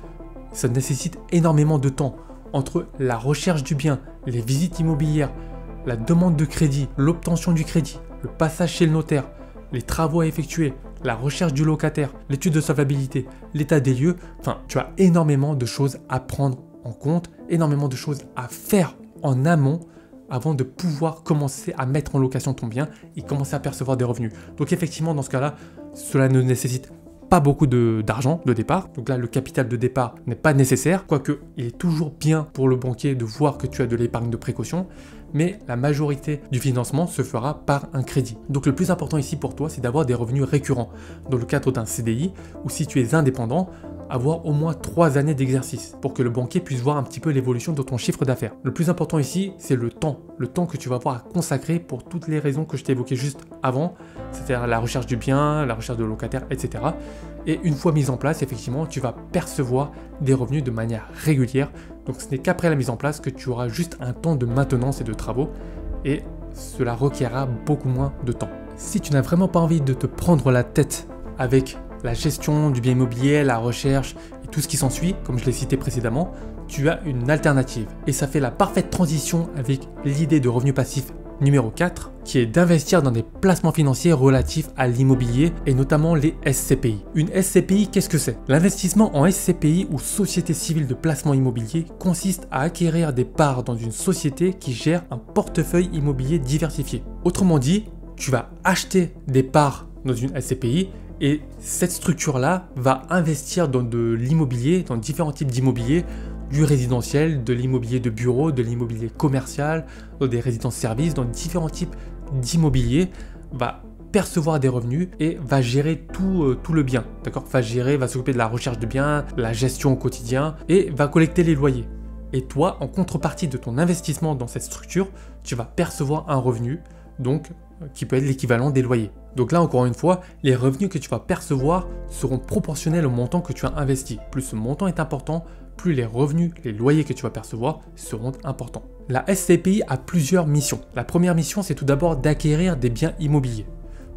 Ça nécessite énormément de temps entre la recherche du bien, les visites immobilières, la demande de crédit, l'obtention du crédit, le passage chez le notaire, les travaux à effectuer, la recherche du locataire, l'étude de solvabilité, l'état des lieux. Enfin, tu as énormément de choses à prendre en compte, énormément de choses à faire en amont avant de pouvoir commencer à mettre en location ton bien et commencer à percevoir des revenus. Donc effectivement, dans ce cas-là, cela ne nécessite pas beaucoup d'argent de départ. Donc là, le capital de départ n'est pas nécessaire, quoique il est toujours bien pour le banquier de voir que tu as de l'épargne de précaution, mais la majorité du financement se fera par un crédit. Donc le plus important ici pour toi, c'est d'avoir des revenus récurrents. Dans le cadre d'un CDI, ou si tu es indépendant, avoir au moins 3 années d'exercice pour que le banquier puisse voir un petit peu l'évolution de ton chiffre d'affaires. Le plus important ici, c'est le temps que tu vas avoir à consacrer pour toutes les raisons que je t'ai évoquées juste avant, c'est-à-dire la recherche du bien, la recherche de locataire, etc. Et une fois mise en place, effectivement, tu vas percevoir des revenus de manière régulière. Donc ce n'est qu'après la mise en place que tu auras juste un temps de maintenance et de travaux, et cela requerra beaucoup moins de temps. Si tu n'as vraiment pas envie de te prendre la tête avec la gestion du bien immobilier, la recherche et tout ce qui s'ensuit, comme je l'ai cité précédemment, tu as une alternative. Et ça fait la parfaite transition avec l'idée de revenu passif numéro 4, qui est d'investir dans des placements financiers relatifs à l'immobilier et notamment les SCPI. Une SCPI, qu'est-ce que c'est? L'investissement en SCPI ou société civile de placement immobilier consiste à acquérir des parts dans une société qui gère un portefeuille immobilier diversifié. Autrement dit, tu vas acheter des parts dans une SCPI et cette structure-là va investir dans de l'immobilier, dans différents types d'immobilier, du résidentiel, de l'immobilier de bureau, de l'immobilier commercial, dans des résidences-services, dans différents types d'immobilier, va percevoir des revenus et va gérer tout le bien, d'accord? Va s'occuper de la recherche de biens, la gestion au quotidien et va collecter les loyers. Et toi, en contrepartie de ton investissement dans cette structure, tu vas percevoir un revenu, donc qui peut être l'équivalent des loyers. Donc là, encore une fois, les revenus que tu vas percevoir seront proportionnels au montant que tu as investi. Plus ce montant est important, plus les revenus, les loyers que tu vas percevoir seront importants. La SCPI a plusieurs missions. La première mission, c'est tout d'abord d'acquérir des biens immobiliers.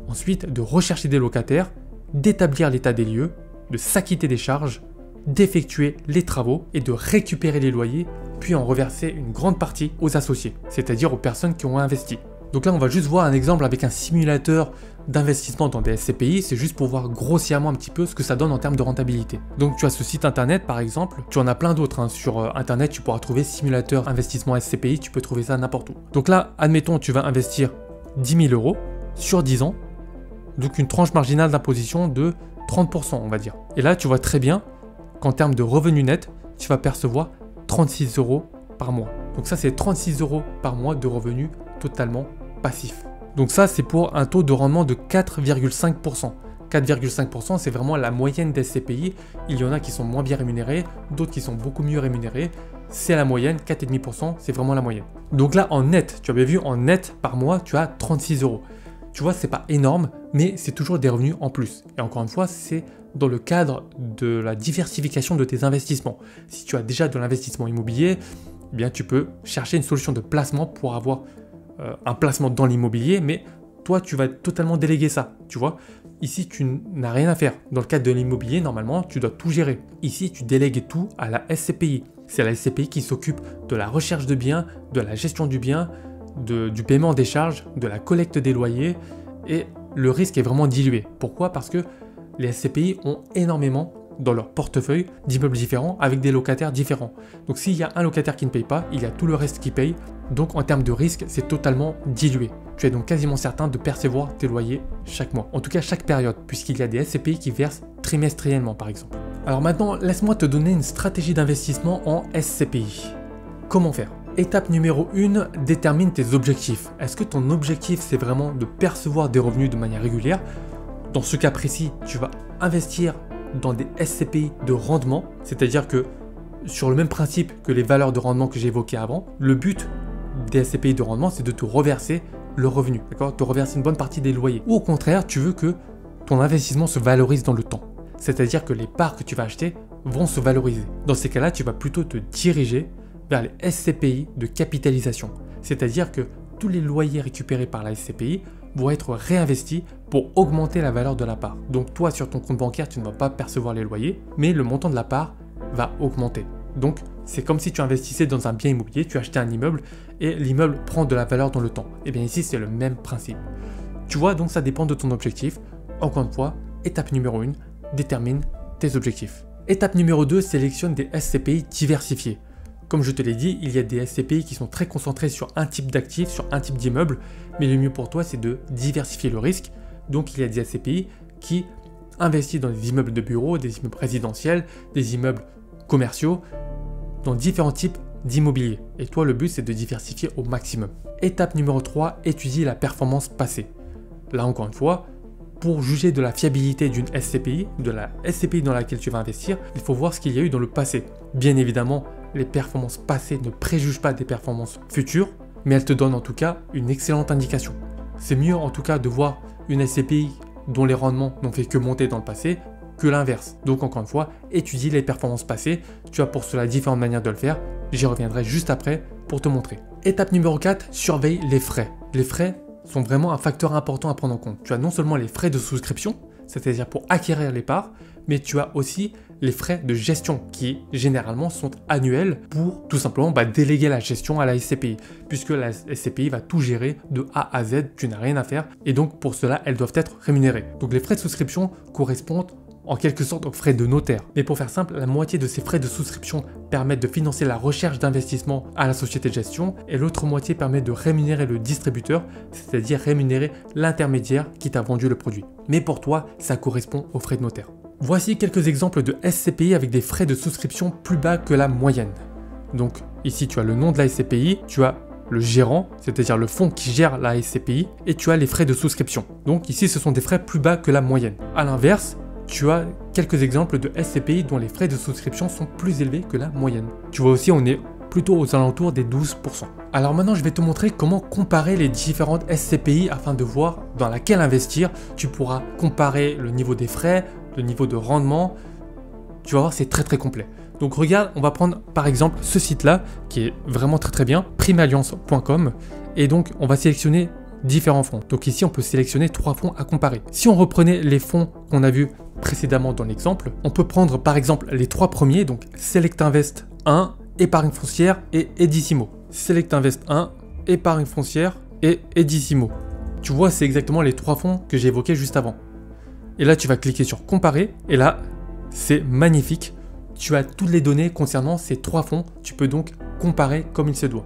Ensuite, de rechercher des locataires, d'établir l'état des lieux, de s'acquitter des charges, d'effectuer les travaux et de récupérer les loyers, puis en reverser une grande partie aux associés, c'est-à-dire aux personnes qui ont investi. Donc là, on va juste voir un exemple avec un simulateur d'investissement dans des SCPI, c'est juste pour voir grossièrement un petit peu ce que ça donne en termes de rentabilité. Donc tu as ce site internet par exemple, tu en as plein d'autres, hein. Sur internet tu pourras trouver simulateur investissement SCPI, tu peux trouver ça n'importe où. Donc là, admettons tu vas investir 10 000 euros sur 10 ans, donc une tranche marginale d'imposition de 30% on va dire. Et là tu vois très bien qu'en termes de revenus nets, tu vas percevoir 36 euros par mois. Donc ça c'est 36 euros par mois de revenus totalement passifs. Donc ça c'est pour un taux de rendement de 4,5%. 4,5% c'est vraiment la moyenne des SCPI. Il y en a qui sont moins bien rémunérés, d'autres qui sont beaucoup mieux rémunérés. C'est la moyenne, 4,5% c'est vraiment la moyenne. Donc là en net, tu as bien vu en net par mois tu as 36 euros. Tu vois c'est pas énorme mais c'est toujours des revenus en plus. Et encore une fois c'est dans le cadre de la diversification de tes investissements. Si tu as déjà de l'investissement immobilier, eh bien tu peux chercher une solution de placement pour avoir un placement dans l'immobilier, mais toi tu vas totalement déléguer ça, tu vois. Ici tu n'as rien à faire. Dans le cadre de l'immobilier, normalement tu dois tout gérer. Ici tu délègues tout à la SCPI. C'est la SCPI qui s'occupe de la recherche de biens, de la gestion du bien, du paiement des charges, de la collecte des loyers, et le risque est vraiment dilué. Pourquoi? Parce que les SCPI ont énormément dans leur portefeuille d'immeubles différents avec des locataires différents. Donc s'il y a un locataire qui ne paye pas, il y a tout le reste qui paye. Donc en termes de risque, c'est totalement dilué. Tu es donc quasiment certain de percevoir tes loyers chaque mois. En tout cas chaque période, puisqu'il y a des SCPI qui versent trimestriellement par exemple. Alors maintenant, laisse-moi te donner une stratégie d'investissement en SCPI. Comment faire? Étape numéro 1, détermine tes objectifs. Est-ce que ton objectif c'est vraiment de percevoir des revenus de manière régulière? Dans ce cas précis, tu vas investir dans des SCPI de rendement, c'est-à-dire que sur le même principe que les valeurs de rendement que j'ai évoquées avant, le but des SCPI de rendement c'est de te reverser le revenu, d'accord? Te reverser une bonne partie des loyers. Ou au contraire, tu veux que ton investissement se valorise dans le temps, c'est-à-dire que les parts que tu vas acheter vont se valoriser. Dans ces cas-là, tu vas plutôt te diriger vers les SCPI de capitalisation, c'est-à-dire que tous les loyers récupérés par la SCPI vont être réinvestis pour augmenter la valeur de la part. Donc toi, sur ton compte bancaire, tu ne vas pas percevoir les loyers, mais le montant de la part va augmenter. Donc c'est comme si tu investissais dans un bien immobilier, tu achetais un immeuble et l'immeuble prend de la valeur dans le temps. Et bien ici, c'est le même principe. Tu vois, donc ça dépend de ton objectif. Encore une fois, étape numéro 1, détermine tes objectifs. Étape numéro 2, sélectionne des SCPI diversifiés. Comme je te l'ai dit, il y a des SCPI qui sont très concentrés sur un type d'actif, sur un type d'immeuble, mais le mieux pour toi, c'est de diversifier le risque. Donc il y a des SCPI qui investissent dans des immeubles de bureaux, des immeubles résidentiels, des immeubles commerciaux, dans différents types d'immobilier. Et toi, le but, c'est de diversifier au maximum. Étape numéro 3, étudie la performance passée. Là, encore une fois, pour juger de la fiabilité d'une SCPI, de la SCPI dans laquelle tu vas investir, il faut voir ce qu'il y a eu dans le passé. Bien évidemment, les performances passées ne préjugent pas des performances futures, mais elles te donnent en tout cas une excellente indication. C'est mieux en tout cas de voir une SCPI dont les rendements n'ont fait que monter dans le passé que l'inverse. Donc encore une fois, étudie les performances passées. Tu as pour cela différentes manières de le faire. J'y reviendrai juste après pour te montrer. Étape numéro 4, surveille les frais. Les frais sont vraiment un facteur important à prendre en compte. Tu as non seulement les frais de souscription, c'est-à-dire pour acquérir les parts, mais tu as aussi les frais de gestion qui généralement sont annuels pour tout simplement déléguer la gestion à la SCPI, puisque la SCPI va tout gérer de A à Z, tu n'as rien à faire, et donc pour cela elles doivent être rémunérées. Donc les frais de souscription correspondent en quelque sorte aux frais de notaire. Mais pour faire simple, la moitié de ces frais de souscription permettent de financer la recherche d'investissement à la société de gestion et l'autre moitié permet de rémunérer le distributeur, c'est-à-dire rémunérer l'intermédiaire qui t'a vendu le produit. Mais pour toi, ça correspond aux frais de notaire. Voici quelques exemples de SCPI avec des frais de souscription plus bas que la moyenne. Donc ici tu as le nom de la SCPI, tu as le gérant, c'est-à-dire le fonds qui gère la SCPI, et tu as les frais de souscription. Donc ici ce sont des frais plus bas que la moyenne. A l'inverse, tu as quelques exemples de SCPI dont les frais de souscription sont plus élevés que la moyenne. Tu vois aussi, on est plutôt aux alentours des 12%. Alors maintenant, je vais te montrer comment comparer les différentes SCPI afin de voir dans laquelle investir. Tu pourras comparer le niveau des frais, le niveau de rendement. Tu vas voir, c'est très complet. Donc regarde, on va prendre par exemple ce site-là qui est vraiment très bien, primealliance.com, et donc on va sélectionner différents fonds. Donc ici, on peut sélectionner 3 fonds à comparer. Si on reprenait les fonds qu'on a vus précédemment dans l'exemple, on peut prendre par exemple les 3 premiers, donc Select Invest 1, Épargne foncière et Edissimo. Select Invest 1, Épargne foncière et Edissimo. Tu vois, c'est exactement les 3 fonds que j'ai évoqués juste avant. Et là, tu vas cliquer sur Comparer, et là, c'est magnifique. Tu as toutes les données concernant ces 3 fonds. Tu peux donc comparer comme il se doit.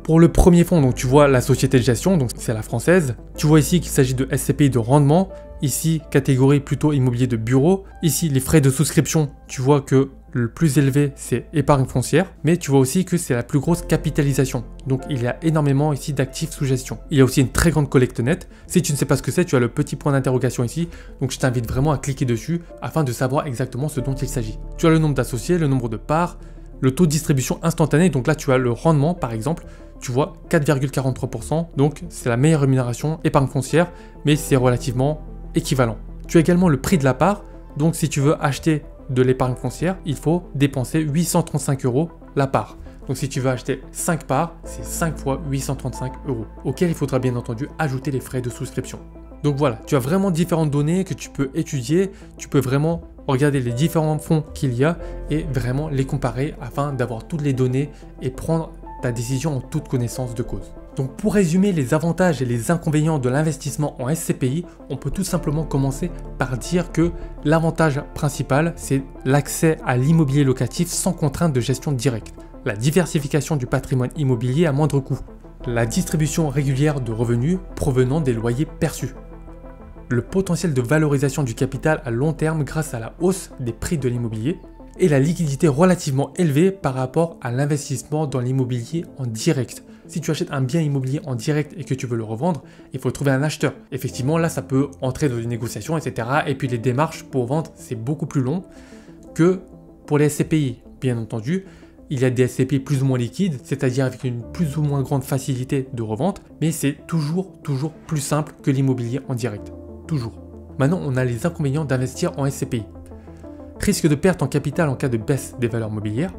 Pour le premier fonds, donc tu vois la société de gestion, donc c'est la française. Tu vois ici qu'il s'agit de SCPI de rendement. Ici, catégorie plutôt immobilier de bureau. Ici, les frais de souscription, tu vois que le plus élevé, c'est épargne foncière. Mais tu vois aussi que c'est la plus grosse capitalisation. Donc il y a énormément ici d'actifs sous gestion. Il y a aussi une très grande collecte nette. Si tu ne sais pas ce que c'est, tu as le petit point d'interrogation ici. Donc je t'invite vraiment à cliquer dessus afin de savoir exactement ce dont il s'agit. Tu as le nombre d'associés, le nombre de parts, le taux de distribution instantané. Donc là, tu as le rendement par exemple. Tu vois 4,43%, donc c'est la meilleure rémunération épargne foncière, mais c'est relativement équivalent. Tu as également le prix de la part, donc si tu veux acheter de l'épargne foncière, il faut dépenser 835 € la part. Donc si tu veux acheter 5 parts, c'est 5 fois 835 €, auquel il faudra bien entendu ajouter les frais de souscription. Donc voilà, tu as vraiment différentes données que tu peux étudier, tu peux vraiment regarder les différents fonds qu'il y a et vraiment les comparer afin d'avoir toutes les données et prendre ta décision en toute connaissance de cause. Donc pour résumer les avantages et les inconvénients de l'investissement en SCPI, on peut tout simplement commencer par dire que l'avantage principal, c'est l'accès à l'immobilier locatif sans contrainte de gestion directe, la diversification du patrimoine immobilier à moindre coût, la distribution régulière de revenus provenant des loyers perçus, le potentiel de valorisation du capital à long terme grâce à la hausse des prix de l'immobilier et la liquidité relativement élevée par rapport à l'investissement dans l'immobilier en direct. Si tu achètes un bien immobilier en direct et que tu veux le revendre, il faut trouver un acheteur. Effectivement, là, ça peut entrer dans une négociation, etc. Et puis les démarches pour vendre, c'est beaucoup plus long que pour les SCPI. Bien entendu, il y a des SCPI plus ou moins liquides, c'est-à-dire avec une plus ou moins grande facilité de revente, mais c'est toujours plus simple que l'immobilier en direct. Toujours. Maintenant, on a les inconvénients d'investir en SCPI. Risque de perte en capital en cas de baisse des valeurs mobilières,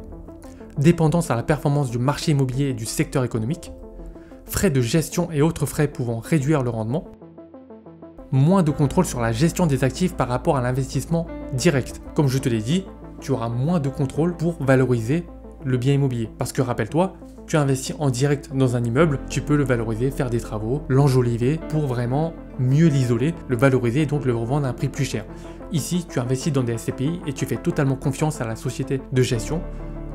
dépendance à la performance du marché immobilier et du secteur économique, frais de gestion et autres frais pouvant réduire le rendement, moins de contrôle sur la gestion des actifs par rapport à l'investissement direct. Comme je te l'ai dit, tu auras moins de contrôle pour valoriser le bien immobilier. Parce que rappelle-toi, tu investis en direct dans un immeuble, tu peux le valoriser, faire des travaux, l'enjoliver pour vraiment mieux l'isoler, le valoriser et donc le revendre à un prix plus cher. Ici, tu investis dans des SCPI et tu fais totalement confiance à la société de gestion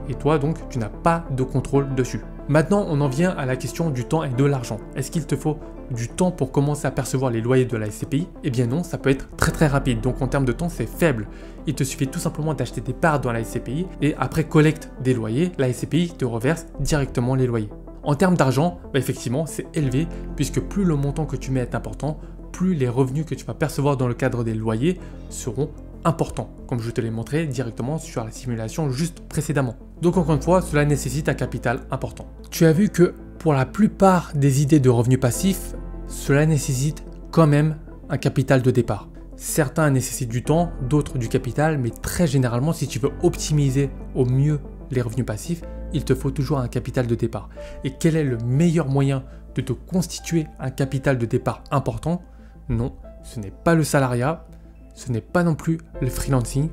et toi donc tu n'as pas de contrôle dessus. Maintenant, on en vient à la question du temps et de l'argent. Est-ce qu'il te faut du temps pour commencer à percevoir les loyers de la SCPI? Eh bien non, ça peut être très rapide. Donc en termes de temps, c'est faible. Il te suffit tout simplement d'acheter des parts dans la SCPI et après collecte des loyers, la SCPI te reverse directement les loyers. En termes d'argent, effectivement, c'est élevé puisque plus le montant que tu mets est important, plus les revenus que tu vas percevoir dans le cadre des loyers seront importants, comme je te l'ai montré directement sur la simulation juste précédemment. Donc encore une fois, cela nécessite un capital important. Tu as vu que pour la plupart des idées de revenus passifs, cela nécessite quand même un capital de départ. Certains nécessitent du temps, d'autres du capital, mais très généralement, si tu veux optimiser au mieux les revenus passifs, il te faut toujours un capital de départ. Et quel est le meilleur moyen de te constituer un capital de départ important? Non, ce n'est pas le salariat, ce n'est pas non plus le freelancing,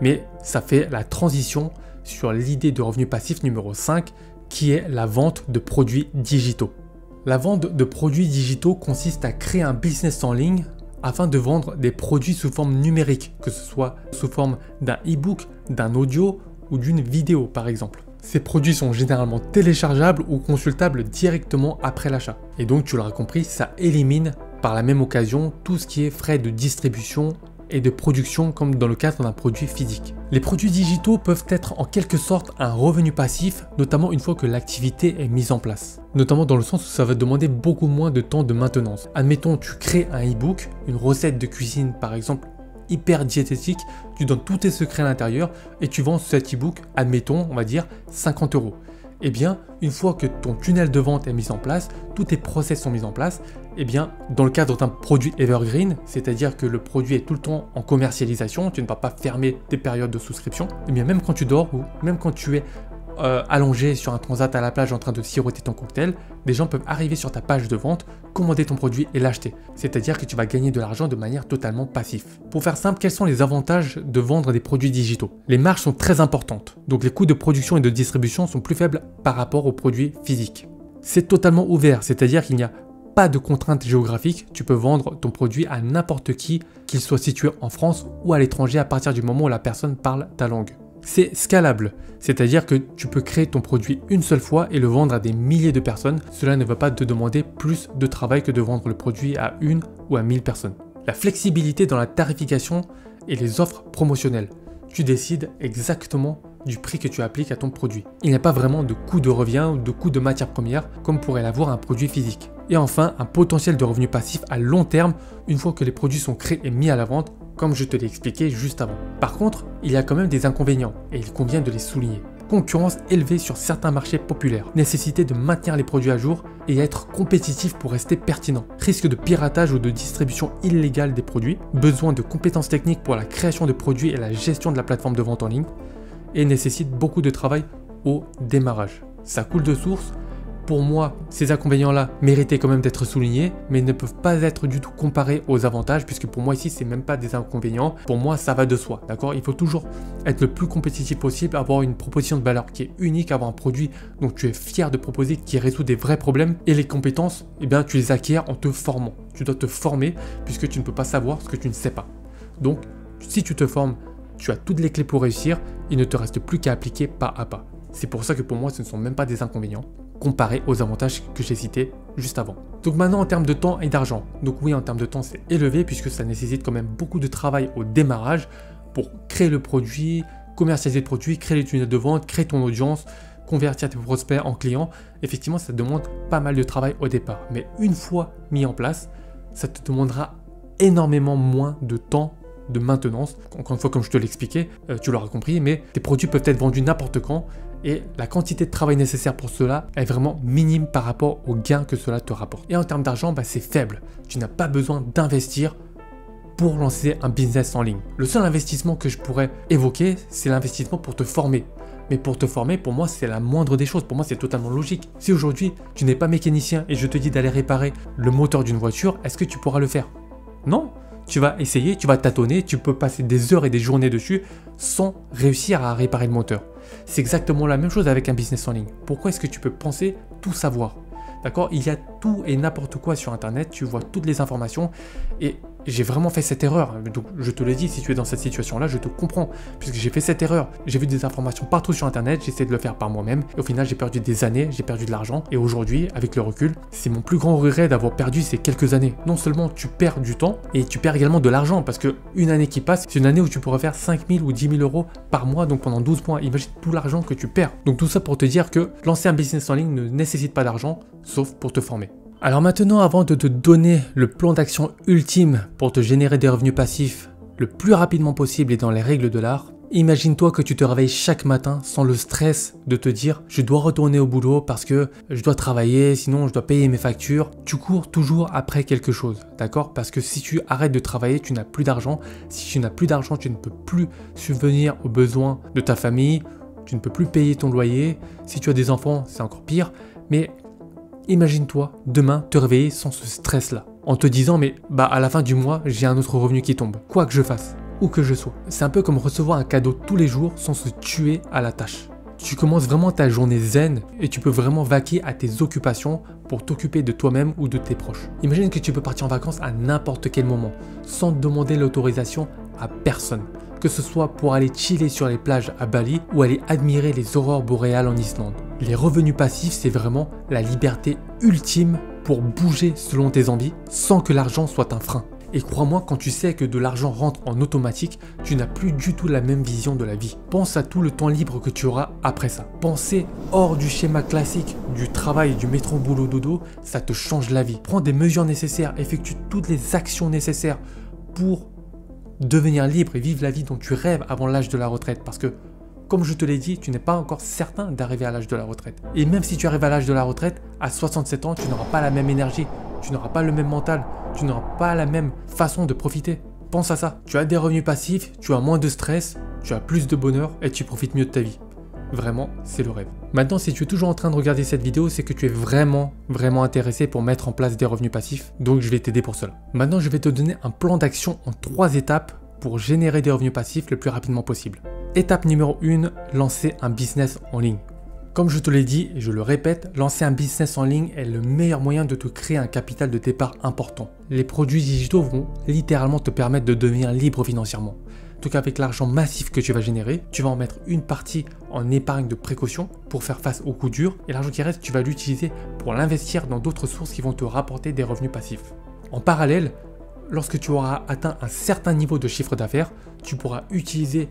mais ça fait la transition sur l'idée de revenu passif numéro 5 qui est la vente de produits digitaux. La vente de produits digitaux consiste à créer un business en ligne afin de vendre des produits sous forme numérique, que ce soit sous forme d'un e-book, d'un audio ou d'une vidéo par exemple. Ces produits sont généralement téléchargeables ou consultables directement après l'achat. Et donc tu l'auras compris, ça élimine par la même occasion tout ce qui est frais de distribution et de production comme dans le cadre d'un produit physique. Les produits digitaux peuvent être en quelque sorte un revenu passif, notamment une fois que l'activité est mise en place. Notamment dans le sens où ça va demander beaucoup moins de temps de maintenance. Admettons, tu crées un e-book, une recette de cuisine par exemple hyper diététique, tu donnes tous tes secrets à l'intérieur et tu vends cet e-book, admettons, on va dire 50 €. Eh bien, une fois que ton tunnel de vente est mis en place, tous tes process sont mis en place, eh bien, dans le cadre d'un produit evergreen, c'est-à-dire que le produit est tout le temps en commercialisation, tu ne vas pas fermer tes périodes de souscription, eh bien, même quand tu dors ou même quand tu es allongé sur un transat à la plage en train de siroter ton cocktail, des gens peuvent arriver sur ta page de vente, commander ton produit et l'acheter. C'est-à-dire que tu vas gagner de l'argent de manière totalement passive. Pour faire simple, quels sont les avantages de vendre des produits digitaux? Les marges sont très importantes, donc les coûts de production et de distribution sont plus faibles par rapport aux produits physiques. C'est totalement ouvert, c'est-à-dire qu'il n'y a pas de contraintes géographiques, tu peux vendre ton produit à n'importe qui, qu'il soit situé en France ou à l'étranger à partir du moment où la personne parle ta langue. C'est scalable, c'est-à-dire que tu peux créer ton produit une seule fois et le vendre à des milliers de personnes. Cela ne va pas te demander plus de travail que de vendre le produit à 1 ou à 1000 personnes. La flexibilité dans la tarification et les offres promotionnelles. Tu décides exactement du prix que tu appliques à ton produit. Il n'y a pas vraiment de coût de revient ou de coût de matière première comme pourrait l'avoir un produit physique. Et enfin, un potentiel de revenu passif à long terme une fois que les produits sont créés et mis à la vente, comme je te l'ai expliqué juste avant. Par contre, il y a quand même des inconvénients et il convient de les souligner. Concurrence élevée sur certains marchés populaires, nécessité de maintenir les produits à jour et être compétitif pour rester pertinent, risque de piratage ou de distribution illégale des produits, besoin de compétences techniques pour la création de produits et la gestion de la plateforme de vente en ligne, et nécessite beaucoup de travail au démarrage. Ça coule de source, pour moi, ces inconvénients-là méritaient quand même d'être soulignés, mais ne peuvent pas être du tout comparés aux avantages, puisque pour moi ici, c'est même pas des inconvénients. Pour moi, ça va de soi, d'accord? Il faut toujours être le plus compétitif possible, avoir une proposition de valeur qui est unique, avoir un produit dont tu es fier de proposer, qui résout des vrais problèmes. Et les compétences, eh bien, tu les acquiers en te formant. Tu dois te former, puisque tu ne peux pas savoir ce que tu ne sais pas. Donc, si tu te formes, tu as toutes les clés pour réussir, il ne te reste plus qu'à appliquer pas à pas. C'est pour ça que pour moi, ce ne sont même pas des inconvénients comparé aux avantages que j'ai cités juste avant. Donc maintenant en termes de temps et d'argent, donc oui en termes de temps c'est élevé puisque ça nécessite quand même beaucoup de travail au démarrage pour créer le produit, commercialiser le produit, créer les tunnels de vente, créer ton audience, convertir tes prospects en clients. Effectivement ça demande pas mal de travail au départ, mais une fois mis en place, ça te demandera énormément moins de temps de maintenance. Encore une fois, comme je te l'expliquais, tu l'auras compris, mais tes produits peuvent être vendus n'importe quand et la quantité de travail nécessaire pour cela est vraiment minime par rapport aux gains que cela te rapporte. Et en termes d'argent, c'est faible. Tu n'as pas besoin d'investir pour lancer un business en ligne. Le seul investissement que je pourrais évoquer, c'est l'investissement pour te former. Mais pour te former, pour moi, c'est la moindre des choses. Pour moi, c'est totalement logique. Si aujourd'hui, tu n'es pas mécanicien et je te dis d'aller réparer le moteur d'une voiture, est-ce que tu pourras le faire? Non. Tu vas essayer, tu vas tâtonner, tu peux passer des heures et des journées dessus sans réussir à réparer le moteur. C'est exactement la même chose avec un business en ligne. Pourquoi est-ce que tu peux penser tout savoir? D'accord? Il y a tout et n'importe quoi sur Internet, tu vois toutes les informations et j'ai vraiment fait cette erreur. Donc je te le dis, si tu es dans cette situation-là, je te comprends puisque j'ai fait cette erreur. J'ai vu des informations partout sur Internet, j'essaie de le faire par moi-même et au final j'ai perdu des années, j'ai perdu de l'argent et aujourd'hui, avec le recul, c'est mon plus grand regret d'avoir perdu ces quelques années. Non seulement tu perds du temps et tu perds également de l'argent parce que une année qui passe, c'est une année où tu pourrais faire 5 000 ou 10 000 euros par mois, donc pendant 12 mois. Imagine tout l'argent que tu perds. Donc tout ça pour te dire que lancer un business en ligne ne nécessite pas d'argent, sauf pour te former. Alors maintenant, avant de te donner le plan d'action ultime pour te générer des revenus passifs le plus rapidement possible et dans les règles de l'art, imagine-toi que tu te réveilles chaque matin sans le stress de te dire « je dois retourner au boulot parce que je dois travailler, sinon je dois payer mes factures ». Tu cours toujours après quelque chose, d'accord? Parce que si tu arrêtes de travailler, tu n'as plus d'argent. Si tu n'as plus d'argent, tu ne peux plus subvenir aux besoins de ta famille, tu ne peux plus payer ton loyer. Si tu as des enfants, c'est encore pire. Mais imagine-toi demain te réveiller sans ce stress-là, en te disant mais à la fin du mois, j'ai un autre revenu qui tombe, quoi que je fasse, où que je sois. C'est un peu comme recevoir un cadeau tous les jours sans se tuer à la tâche. Tu commences vraiment ta journée zen et tu peux vraiment vaquer à tes occupations pour t'occuper de toi-même ou de tes proches. Imagine que tu peux partir en vacances à n'importe quel moment, sans demander l'autorisation à personne. Que ce soit pour aller chiller sur les plages à Bali ou aller admirer les aurores boréales en Islande. Les revenus passifs, c'est vraiment la liberté ultime pour bouger selon tes envies sans que l'argent soit un frein. Et crois-moi, quand tu sais que de l'argent rentre en automatique, tu n'as plus du tout la même vision de la vie. Pense à tout le temps libre que tu auras après ça. Penser hors du schéma classique du travail, du métro boulot dodo, ça te change la vie. Prends des mesures nécessaires, effectue toutes les actions nécessaires pour devenir libre et vivre la vie dont tu rêves avant l'âge de la retraite. Parce que, comme je te l'ai dit, tu n'es pas encore certain d'arriver à l'âge de la retraite. Et même si tu arrives à l'âge de la retraite, à 67 ans, tu n'auras pas la même énergie, tu n'auras pas le même mental, tu n'auras pas la même façon de profiter. Pense à ça. Tu as des revenus passifs, tu as moins de stress, tu as plus de bonheur et tu profites mieux de ta vie. Vraiment, c'est le rêve. Maintenant, si tu es toujours en train de regarder cette vidéo, c'est que tu es vraiment intéressé pour mettre en place des revenus passifs. Donc, je vais t'aider pour cela. Maintenant, je vais te donner un plan d'action en 3 étapes pour générer des revenus passifs le plus rapidement possible. Étape numéro 1, lancer un business en ligne. Comme je te l'ai dit et je le répète, lancer un business en ligne est le meilleur moyen de te créer un capital de départ important. Les produits digitaux vont littéralement te permettre de devenir libre financièrement. Donc avec l'argent massif que tu vas générer, tu vas en mettre une partie en épargne de précaution pour faire face aux coups durs et l'argent qui reste, tu vas l'utiliser pour l'investir dans d'autres sources qui vont te rapporter des revenus passifs. En parallèle, lorsque tu auras atteint un certain niveau de chiffre d'affaires, tu pourras utiliser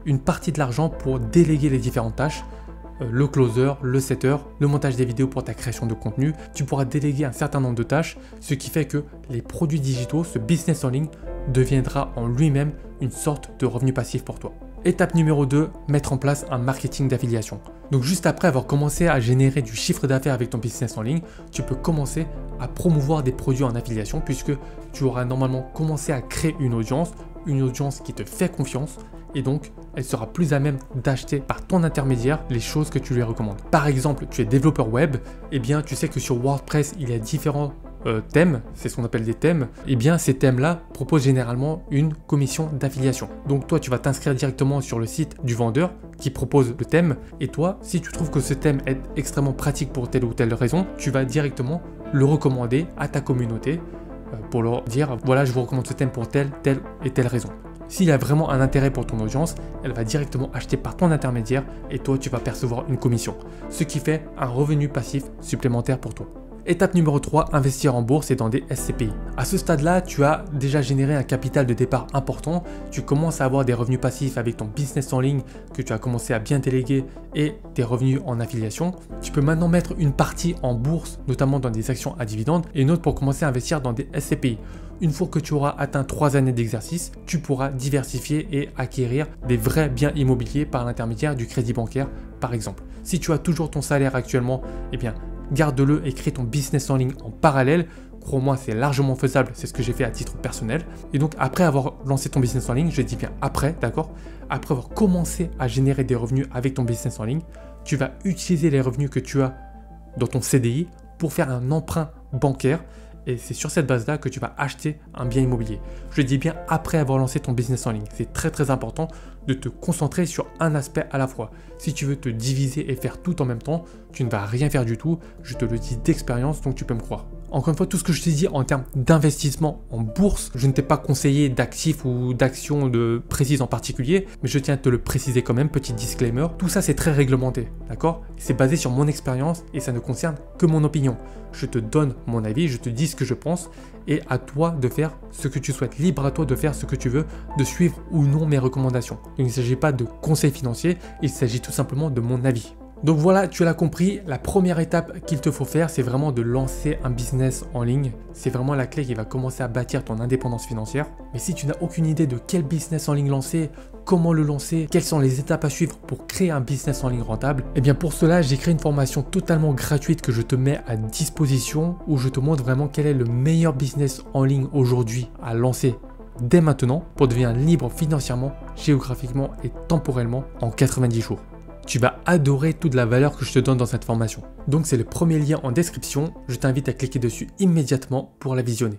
une partie de l'argent pour déléguer les différentes tâches, le closer, le setter, le montage des vidéos pour ta création de contenu. Tu pourras déléguer un certain nombre de tâches, ce qui fait que les produits digitaux, ce business en ligne, deviendra en lui-même une sorte de revenu passif pour toi. Étape numéro 2, mettre en place un marketing d'affiliation. Donc juste après avoir commencé à générer du chiffre d'affaires avec ton business en ligne, tu peux commencer à promouvoir des produits en affiliation puisque tu auras normalement commencé à créer une audience qui te fait confiance et donc elle sera plus à même d'acheter par ton intermédiaire les choses que tu lui recommandes. Par exemple, tu es développeur web, et bien tu sais que sur WordPress, il y a différents thèmes, c'est ce qu'on appelle des thèmes, et bien ces thèmes-là proposent généralement une commission d'affiliation. Donc toi, tu vas t'inscrire directement sur le site du vendeur qui propose le thème, et toi, si tu trouves que ce thème est extrêmement pratique pour telle ou telle raison, tu vas directement le recommander à ta communauté pour leur dire, voilà, je vous recommande ce thème pour telle et telle raison. S'il y a vraiment un intérêt pour ton audience, elle va directement acheter par ton intermédiaire et toi, tu vas percevoir une commission, ce qui fait un revenu passif supplémentaire pour toi. Étape numéro 3, investir en bourse et dans des SCPI. À ce stade-là, tu as déjà généré un capital de départ important, tu commences à avoir des revenus passifs avec ton business en ligne que tu as commencé à bien déléguer et des revenus en affiliation. Tu peux maintenant mettre une partie en bourse, notamment dans des actions à dividendes, et une autre pour commencer à investir dans des SCPI. Une fois que tu auras atteint 3 années d'exercice, tu pourras diversifier et acquérir des vrais biens immobiliers par l'intermédiaire du crédit bancaire, par exemple. Si tu as toujours ton salaire actuellement, eh bien, garde-le et crée ton business en ligne en parallèle. Crois-moi, c'est largement faisable, c'est ce que j'ai fait à titre personnel. Et donc, après avoir lancé ton business en ligne, je dis bien après, d'accord? Après avoir commencé à générer des revenus avec ton business en ligne, tu vas utiliser les revenus que tu as dans ton CDI pour faire un emprunt bancaire. Et c'est sur cette base-là que tu vas acheter un bien immobilier. Je dis bien après avoir lancé ton business en ligne. C'est très très important de te concentrer sur un aspect à la fois. Si tu veux te diviser et faire tout en même temps, tu ne vas rien faire du tout. Je te le dis d'expérience, donc tu peux me croire. Encore une fois, tout ce que je t'ai dit en termes d'investissement en bourse, je ne t'ai pas conseillé d'actifs ou d'actions précises en particulier, mais je tiens à te le préciser quand même, petit disclaimer. Tout ça, c'est très réglementé, d'accord? C'est basé sur mon expérience et ça ne concerne que mon opinion. Je te donne mon avis, je te dis ce que je pense et à toi de faire ce que tu souhaites. Libre à toi de faire ce que tu veux, de suivre ou non mes recommandations. Donc, il ne s'agit pas de conseils financiers, il s'agit tout simplement de mon avis. Donc voilà, tu l'as compris, la première étape qu'il te faut faire, c'est vraiment de lancer un business en ligne. C'est vraiment la clé qui va commencer à bâtir ton indépendance financière. Mais si tu n'as aucune idée de quel business en ligne lancer, comment le lancer, quelles sont les étapes à suivre pour créer un business en ligne rentable, eh bien pour cela, j'ai créé une formation totalement gratuite que je te mets à disposition où je te montre vraiment quel est le meilleur business en ligne aujourd'hui à lancer dès maintenant pour devenir libre financièrement, géographiquement et temporellement en 90 jours. Tu vas adorer toute la valeur que je te donne dans cette formation. Donc c'est le premier lien en description, je t'invite à cliquer dessus immédiatement pour la visionner.